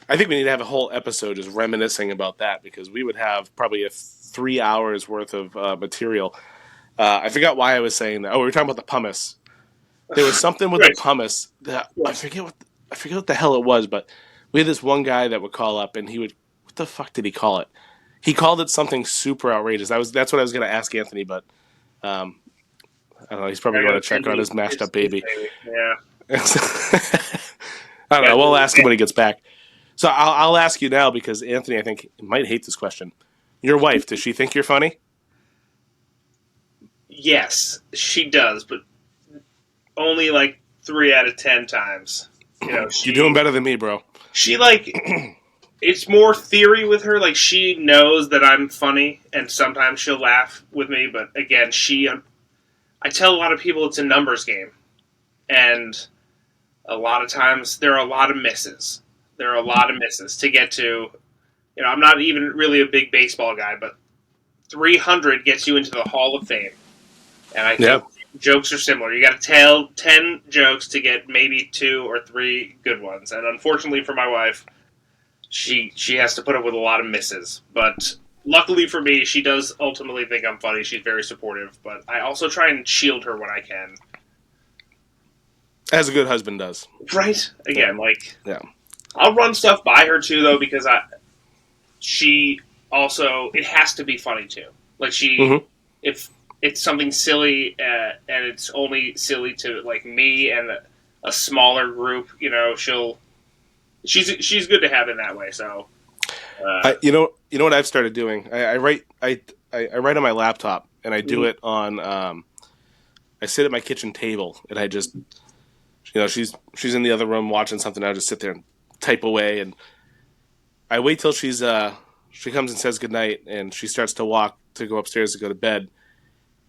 Speaker 1: I think we need to have a whole episode just reminiscing about that, because we would have probably 3 hours worth of material. I forgot why I was saying that. Oh, we were talking about the pumice. There was something with
Speaker 5: Right.
Speaker 1: the pumice that I forget what the hell it was, but We had this one guy that would call up, and he would. What the fuck did he call it? He called it something super outrageous. That's what I was going to ask Anthony, but I don't know. He's probably going to check on his mashed up baby.
Speaker 5: Yeah.
Speaker 1: I don't know. We'll ask him when he gets back. So I'll ask you now because Anthony, I think, might hate this question. Your wife, does she think you're funny?
Speaker 5: Yes, she does, but only like 3 out of 10 times. You're
Speaker 1: doing better than me, bro.
Speaker 5: She it's more theory with her. Like, she knows that I'm funny, and sometimes she'll laugh with me. But again, I tell a lot of people it's a numbers game, and a lot of times there are a lot of misses. There are a lot of misses to get to. I'm not even really a big baseball guy, but 300 gets you into the Hall of Fame. And I think jokes are similar. You got to tell 10 jokes to get maybe 2 or 3 good ones. And unfortunately for my wife, she has to put up with a lot of misses. But luckily for me, she does ultimately think I'm funny. She's very supportive. But I also try and shield her when I can.
Speaker 1: As a good husband does.
Speaker 5: Right? Again, I'll run stuff by her too, though, because she also, it has to be funny too. Like, if it's something silly and it's only silly to me and a smaller group, she's good to have in that way. So,
Speaker 1: you know what I've started doing? I write on my laptop, and I do it on. I sit at my kitchen table, and I just, she's in the other room watching something. I just sit there and type away, and I wait till she comes and says goodnight, and she starts to walk to go upstairs to go to bed.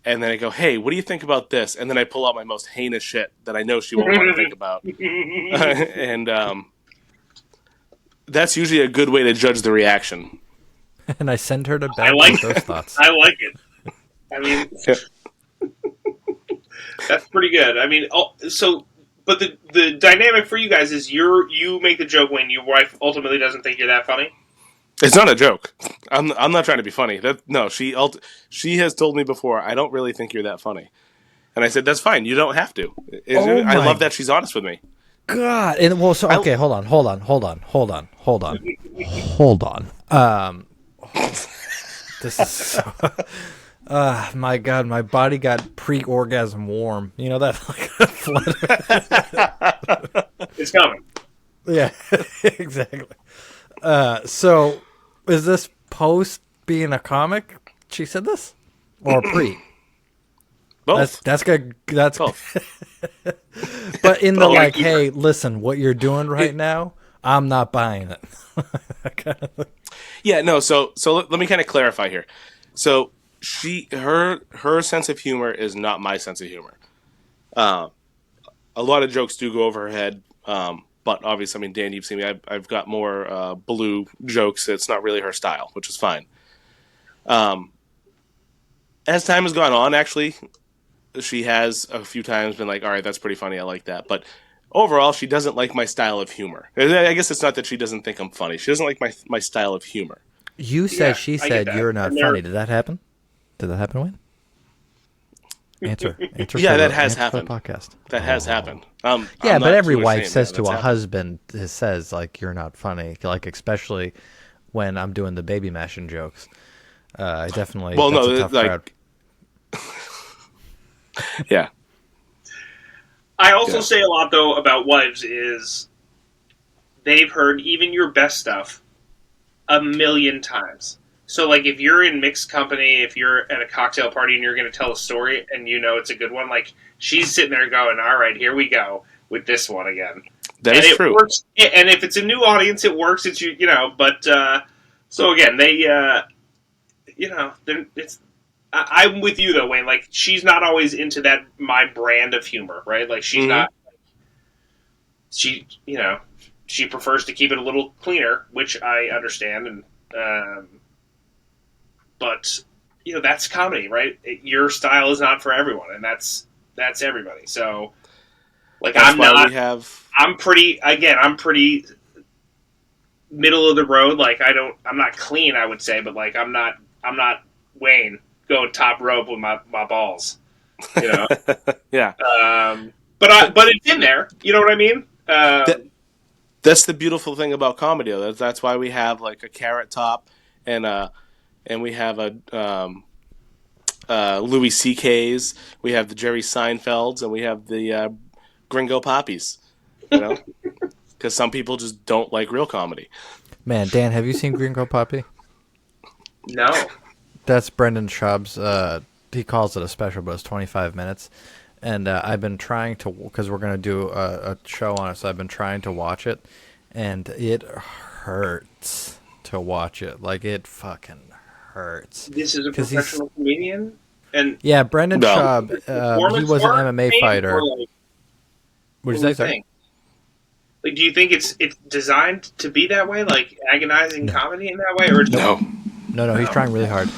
Speaker 1: And then I go, hey, what do you think about this? And then I pull out my most heinous shit that I know she won't want to think about. And that's usually a good way to judge the reaction.
Speaker 4: And I send her to bed with those thoughts.
Speaker 5: I like it. I mean, that's pretty good. I mean, but the dynamic for you guys is you make the joke when your wife ultimately doesn't think you're that funny?
Speaker 1: It's not a joke. I'm not trying to be funny. She has told me before, I don't really think you're that funny. And I said, that's fine. You don't have to. I love that she's honest with me.
Speaker 4: God. And okay, hold on. This is so... my God, my body got pre-orgasm warm. You know that?
Speaker 5: It's coming.
Speaker 4: Yeah, exactly. So, is this post being a comic? She said this, or pre?
Speaker 1: Both.
Speaker 4: That's good. That's
Speaker 1: both.
Speaker 4: But in the hey, listen, what you're doing right now, I'm not buying it.
Speaker 1: Yeah, no. So let me kind of clarify here. So her sense of humor is not my sense of humor. A lot of jokes do go over her head. But obviously, I mean, Dan, you've seen me. I've got more blue jokes. It's not really her style, which is fine. As time has gone on, actually, she has a few times been like, all right, that's pretty funny. I like that. But overall, she doesn't like my style of humor. I guess it's not that she doesn't think I'm funny. She doesn't like my style of humor.
Speaker 4: You said she said you're not funny. Did that happen? Did that happen, Wayne? Answer.
Speaker 1: Yeah, that has happened.
Speaker 4: Podcast.
Speaker 1: That has happened.
Speaker 4: Yeah, but every wife says to a husband, says like, "You're not funny." Like, especially when I'm doing the baby mashing jokes. I definitely.
Speaker 1: Well,
Speaker 4: that's
Speaker 1: no,
Speaker 4: a tough crowd.
Speaker 1: Yeah.
Speaker 5: I also say a lot though about wives is they've heard even your best stuff a million times. So, like, if you're in mixed company, if you're at a cocktail party and you're going to tell a story and you know it's a good one, like, she's sitting there going, all right, here we go with this one again.
Speaker 1: That is true.
Speaker 5: Works, and if it's a new audience, it works. It's, but, so again, they, I'm with you, though, Wayne. Like, she's not always into my brand of humor, right? Like, she's not, she prefers to keep it a little cleaner, which I understand, and, but that's comedy, right? Your style is not for everyone, and that's everybody. So, like, I'm pretty middle of the road. Like, I'm not clean, I would say, but like, I'm not Wayne going top rope with my balls,
Speaker 1: Yeah.
Speaker 5: But it's in there. You know what I mean?
Speaker 1: that's the beautiful thing about comedy. That's why we have like a Carrot Top, and we have a Louis C.K.'s, we have the Jerry Seinfelds, and we have the Gringo Poppies. You know, because some people just don't like real comedy.
Speaker 4: Man, Dan, have you seen Gringo Poppy?
Speaker 5: No.
Speaker 4: That's Brendan Schaub's. He calls it a special, but it's 25 minutes. And I've been trying to, because we're going to do a show on it, so I've been trying to watch it. And it hurts to watch it. Like, it fucking hurts.
Speaker 5: This is a professional comedian? And
Speaker 4: yeah, Brendan Schaub, he was an MMA fighter.
Speaker 5: Like,
Speaker 4: what did you say, sorry?
Speaker 5: Like, do you think it's designed to be that way, like agonizing comedy in that way, or
Speaker 4: No, he's trying really hard.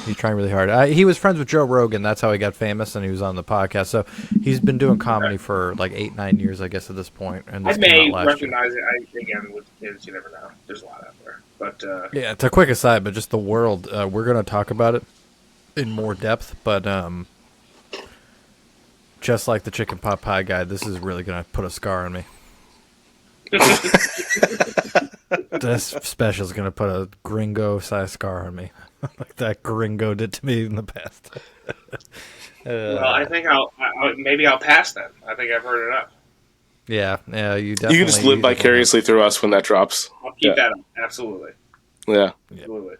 Speaker 4: He was friends with Joe Rogan. That's how he got famous, and he was on the podcast. So he's been doing comedy for like 8-9 years, I guess, at this point. And
Speaker 5: I may recognize it. Again, you never know. There's a lot out there. But
Speaker 4: yeah, it's a quick aside, but just the world. We're going to talk about it in more depth, but just like the chicken pot pie guy, this is really going to put a scar on me. This special is going to put a gringo-sized scar on me, like that gringo did to me in the past.
Speaker 5: Well, I think maybe I'll pass then. I think I've heard enough.
Speaker 4: Yeah, you definitely.
Speaker 1: You can just live vicariously through us when that drops.
Speaker 5: I'll keep that up. Absolutely.
Speaker 1: Yeah.
Speaker 5: Absolutely.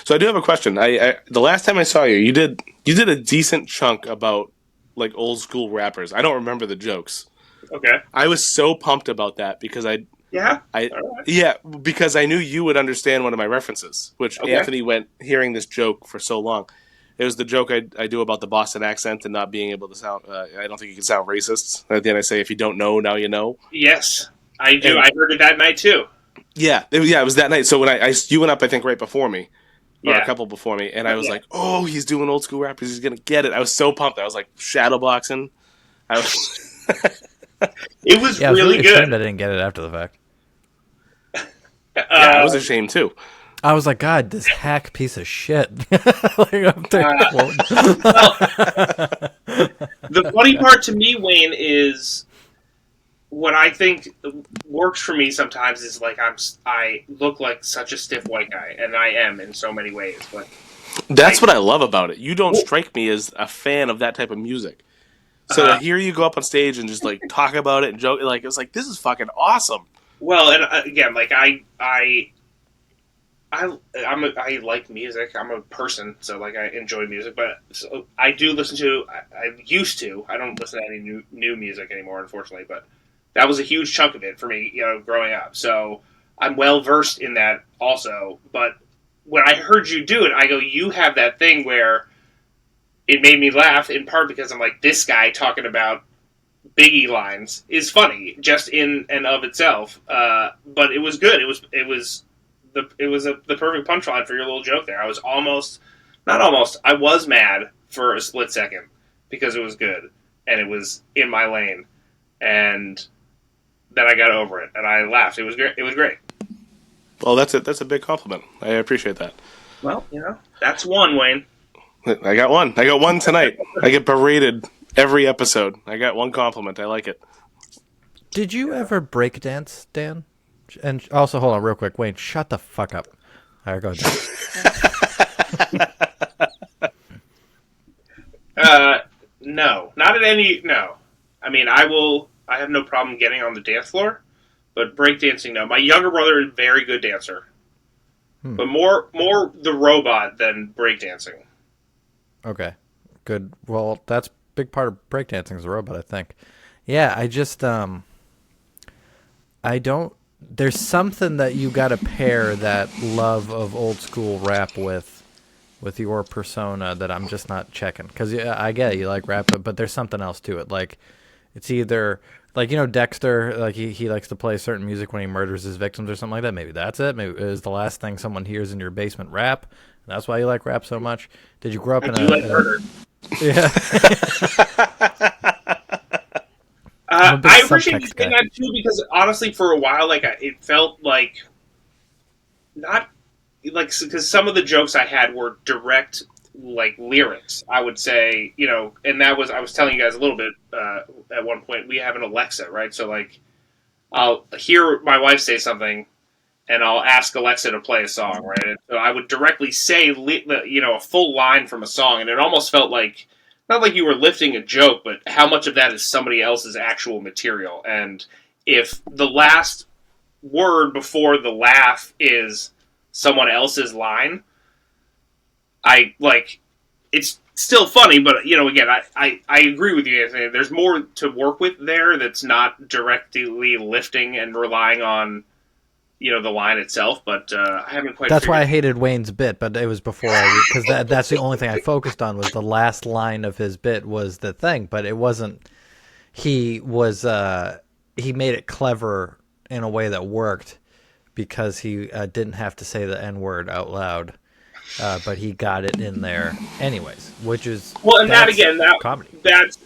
Speaker 1: So I do have a question. I the last time I saw you, you did a decent chunk about like old school rappers. I don't remember the jokes.
Speaker 5: Okay.
Speaker 1: I was so pumped about that because because I knew you would understand one of my references, which Anthony went hearing this joke for so long. It was the joke I do about the Boston accent and not being able to sound. I don't think you can sound racist. At the end, I say, "If you don't know, now you know."
Speaker 5: Yes, I do. And I heard it that night too.
Speaker 1: Yeah, it was that night. So when you went up, I think right before me, or a couple before me, and I was like, "Oh, he's doing old school rappers. He's gonna get it." I was so pumped. I was like shadowboxing. I was.
Speaker 5: It was really good.
Speaker 4: I didn't get it after the fact.
Speaker 1: I was ashamed too.
Speaker 4: I was like, God, this hack piece of shit. Like, I'm
Speaker 5: the funny part to me, Wayne, is what I think works for me sometimes is like I look like such a stiff white guy, and I am in so many ways. But
Speaker 1: that's what I love about it. You don't strike me as a fan of that type of music. So to hear you go up on stage and just like talk about it and joke, like it was like, this is fucking awesome.
Speaker 5: Well, and again, like I like music. I'm a person, so like I enjoy music. But so I do listen to. I used to. I don't listen to any new music anymore, unfortunately. But that was a huge chunk of it for me, growing up. So I'm well versed in that also. But when I heard you do it, I go, you have that thing where it made me laugh in part because I'm like, this guy talking about Biggie lines is funny just in and of itself. But it was good. It was the perfect punchline for your little joke there. I was I was mad for a split second because it was good and it was in my lane, and then I got over it and I laughed. It was great. It was great.
Speaker 1: Well, that's a big compliment. I appreciate that.
Speaker 5: Well, that's one, Wayne.
Speaker 1: I got one. I got one tonight. I get berated every episode. I got one compliment. I like it.
Speaker 4: Did you ever break dance, Dan? And also, hold on real quick. Wayne, shut the fuck up. All right, go ahead.
Speaker 5: No. Not at any... No. I mean, I have no problem getting on the dance floor, but breakdancing, no. My younger brother is a very good dancer. But more the robot than breakdancing.
Speaker 4: Okay, good. Well, that's a big part of breakdancing is the robot, I think. Yeah, I just, I don't, there's something that you got to pair that love of old school rap with your persona that I'm just not checking. Because I get it, you like rap, but there's something else to it. Like, it's either, like, Dexter, like, he likes to play certain music when he murders his victims or something like that. Maybe that's it. Maybe it was the last thing someone hears in your basement rap. That's why you like rap so much. Did you grow up in
Speaker 5: murder?
Speaker 4: Yeah.
Speaker 5: I appreciate you saying that too, because honestly, for a while, like it felt like not like because some of the jokes I had were direct like lyrics. I would say, and that was I was telling you guys a little bit at one point. We have an Alexa, right? So like I'll hear my wife say something, and I'll ask Alexa to play a song, right? And so I would directly say, a full line from a song, and it almost felt like not like you were lifting a joke, but how much of that is somebody else's actual material. And if the last word before the laugh is someone else's line, I like it's still funny, but again, I agree with you, Anthony. There's more to work with there that's not directly lifting and relying on the line itself, but I haven't quite.
Speaker 4: That's why I hated Wayne's bit, but it was before because that's the only thing I focused on was the last line of his bit was the thing, but it wasn't. He made it clever in a way that worked because he didn't have to say the N-word out loud, but he got it in there anyways, which is
Speaker 5: and that
Speaker 4: comedy.
Speaker 5: That's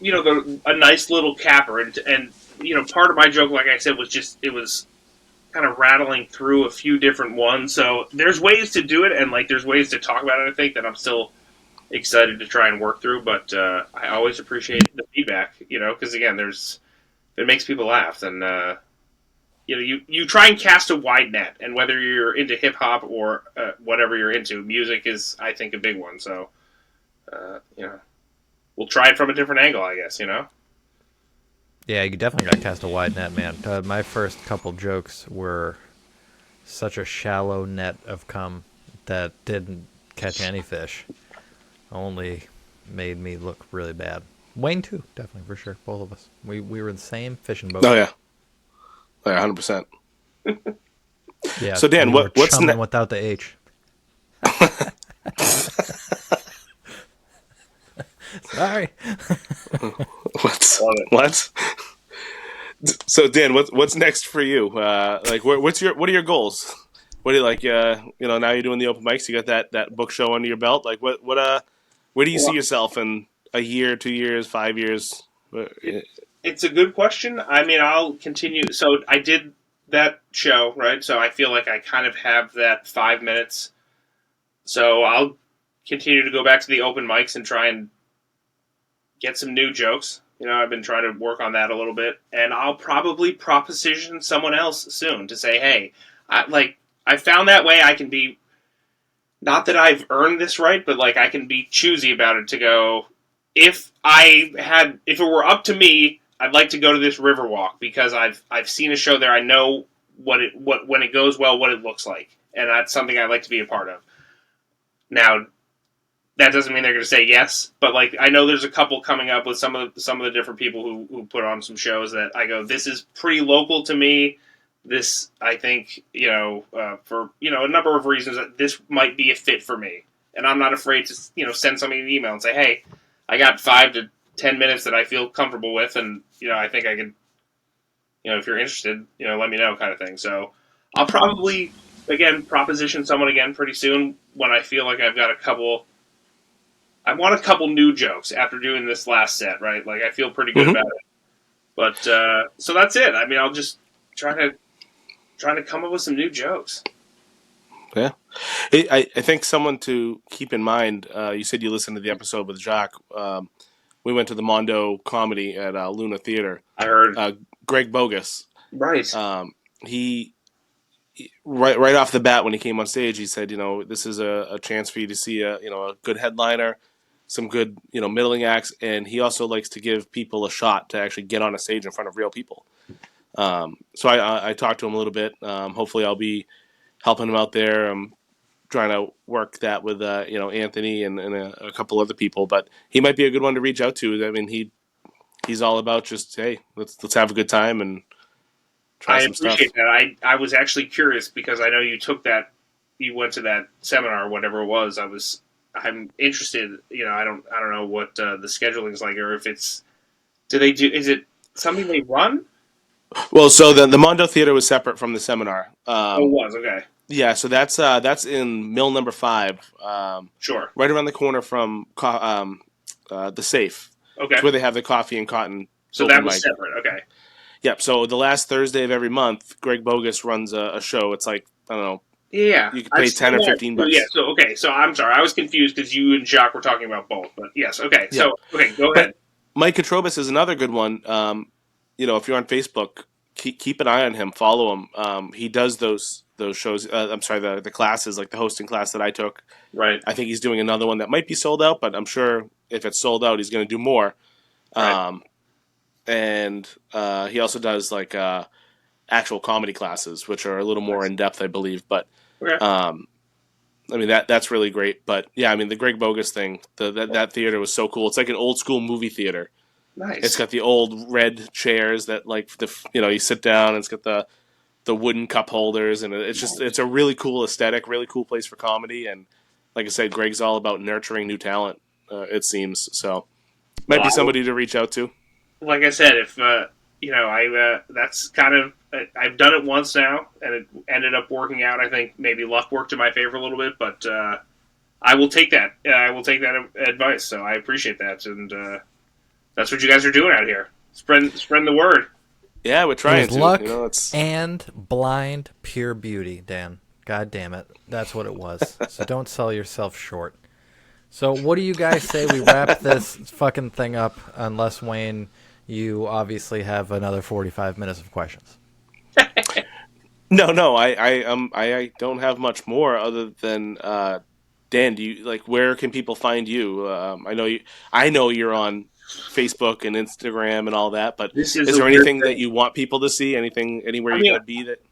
Speaker 5: a nice little capper, and part of my joke, like I said, was just it was kind of rattling through a few different ones. So there's ways to do it, and there's ways to talk about it. I think that I'm still excited to try and work through, but I always appreciate the feedback, because again, it makes people laugh, and you try and cast a wide net, and whether you're into hip hop or whatever you're into, music is, I think, a big one. So we'll try it from a different angle, I guess.
Speaker 4: Yeah, you definitely got to cast a wide net, man. My first couple jokes were such a shallow net of cum that didn't catch any fish. Only made me look really bad. Wayne too, definitely, for sure. Both of us. We were in the same fishing boat.
Speaker 1: Oh yeah, 100%.
Speaker 4: Yeah.
Speaker 1: So Dan, what's
Speaker 4: next? Without the H. Sorry.
Speaker 1: What? So Dan, what's next for you? What are your goals? What do you like? Now you're doing the open mics. You got that book show under your belt. Like where do you see yourself in a year, 2 years, 5 years?
Speaker 5: It's a good question. I mean, I'll continue. So I did that show, right? So I feel like I kind of have that 5 minutes. So I'll continue to go back to the open mics and try and get some new jokes. I've been trying to work on that a little bit, and I'll probably proposition someone else soon to say, "Hey, I found that way I can be, not that I've earned this right, but I can be choosy about it to go. If it were up to me, I'd like to go to this Riverwalk because I've seen a show there. I know what when it goes well, what it looks like, and that's something I'd like to be a part of. Now, that doesn't mean they're going to say yes, but I know there's a couple coming up with some of the different people who put on some shows that I go, this is pretty local to me. This, I think, for a number of reasons, that this might be a fit for me, and I'm not afraid to send somebody an email and say, hey, I got 5 to 10 minutes that I feel comfortable with, and I think I can, if you're interested, let me know, kind of thing. So I'll probably proposition someone again pretty soon when I feel like I've got a couple. I want a couple new jokes after doing this last set, right? I feel pretty good about it. But so that's it. I mean, I'll just trying to come up with some new jokes.
Speaker 1: Yeah, I think someone to keep in mind. You said you listened to the episode with Jacques. We went to the Mondo Comedy at Luna Theater.
Speaker 5: I heard
Speaker 1: Greg Bogus.
Speaker 5: Right.
Speaker 1: He right off the bat when he came on stage, he said, this is a chance for you to see a good headliner, some good middling acts, and he also likes to give people a shot to actually get on a stage in front of real people. So I talked to him a little bit. Hopefully I'll be helping him out there. I'm trying to work that with Anthony and a couple other people, but he might be a good one to reach out to. I mean, he's all about just, hey, let's have a good time and try some stuff. I appreciate
Speaker 5: that. I was actually curious because I know you went to that seminar or whatever it was. I'm interested. I don't know what the scheduling is like, or if it's. Is it something they run?
Speaker 1: Well, so the Mondo Theater was separate from the seminar.
Speaker 5: It was okay.
Speaker 1: Yeah, so that's in Mill Number 5.
Speaker 5: Sure.
Speaker 1: Right around the corner from the Safe.
Speaker 5: Okay.
Speaker 1: It's where they have the coffee and cotton.
Speaker 5: So that was separate. Okay.
Speaker 1: Yep. So the last Thursday of every month, Greg Bogus runs a show. It's I don't know.
Speaker 5: Yeah.
Speaker 1: You can pay 10 or 15 bucks.
Speaker 5: Yeah. So okay. So I'm sorry, I was confused because you and Jacques were talking about both. But yes. Okay. So okay, go ahead.
Speaker 1: Mike Katrobis is another good one. If you're on Facebook, keep an eye on him. Follow him. He does those shows. I'm sorry, the classes, like the hosting class that I took.
Speaker 5: Right.
Speaker 1: I think he's doing another one that might be sold out, but I'm sure if it's sold out, he's going to do more.
Speaker 5: Right.
Speaker 1: And he also does like actual comedy classes, which are a little more in depth, I believe. But
Speaker 5: Okay.
Speaker 1: I mean that's really great. But yeah, I mean the Greg Bogus thing, that theater was so cool. It's like an old school movie theater.
Speaker 5: Nice.
Speaker 1: It's got the old red chairs that like you sit down. And it's got the wooden cup holders, and it's a really cool aesthetic, really cool place for comedy. And like I said, Greg's all about nurturing new talent. It seems so. Might be somebody to reach out to.
Speaker 5: Like I said, if that's kind of I've done it once now, and it ended up working out. I think maybe luck worked in my favor a little bit, but I will take that. I will take that advice. So I appreciate that, and that's what you guys are doing out here. Spread the word.
Speaker 1: Yeah, we're trying to.
Speaker 4: Luck and blind pure beauty, Dan. God damn it, that's what it was. So don't sell yourself short. So what do you guys say we wrap this fucking thing up? Unless Wayne, you obviously have another 45 minutes of questions.
Speaker 1: No, I don't have much more other than Dan. Do you where can people find you? I know you're on Facebook and Instagram and all that, but is there anything that you want people to see? Anywhere you're gonna be that?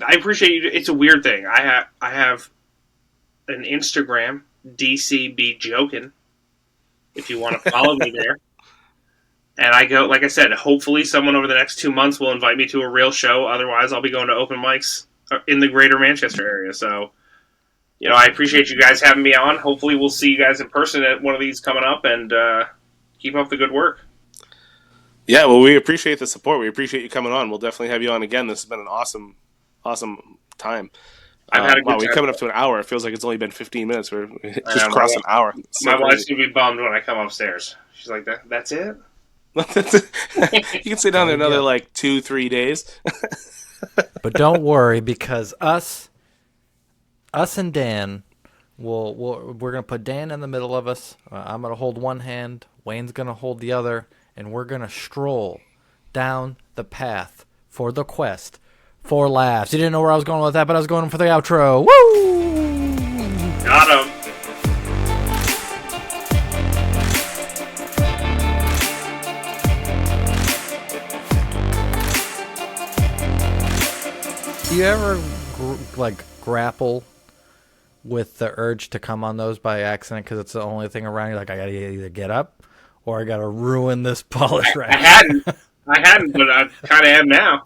Speaker 5: I appreciate you. It's a weird thing. I have an Instagram, DCB Jokin, if you want to follow me there. And I go, like I said, hopefully someone over the next 2 months will invite me to a real show. Otherwise, I'll be going to open mics in the greater Manchester area. So, I appreciate you guys having me on. Hopefully we'll see you guys in person at one of these coming up, and keep up the good work.
Speaker 1: Yeah, well, we appreciate the support. We appreciate you coming on. We'll definitely have you on again. This has been an awesome time.
Speaker 5: I've had a good time.
Speaker 1: We're coming up to an hour. It feels like it's only been 15 minutes. We're just crossed an hour.
Speaker 5: My wife's going to be bummed when I come upstairs. She's like, that's it?
Speaker 1: You can stay down there another 2-3 days.
Speaker 4: But don't worry, because us and Dan, we're gonna put Dan in the middle of us. I'm gonna hold one hand, Wayne's gonna hold the other, and we're gonna stroll down the path for the quest for laughs. You didn't know where I was going with that, but I was going for the outro. Woo!
Speaker 5: Got him.
Speaker 4: Do you ever grapple with the urge to come on those by accident because it's the only thing around you? Like, I gotta either get up or I gotta ruin this polish rack.
Speaker 5: I hadn't, but I kind of am now.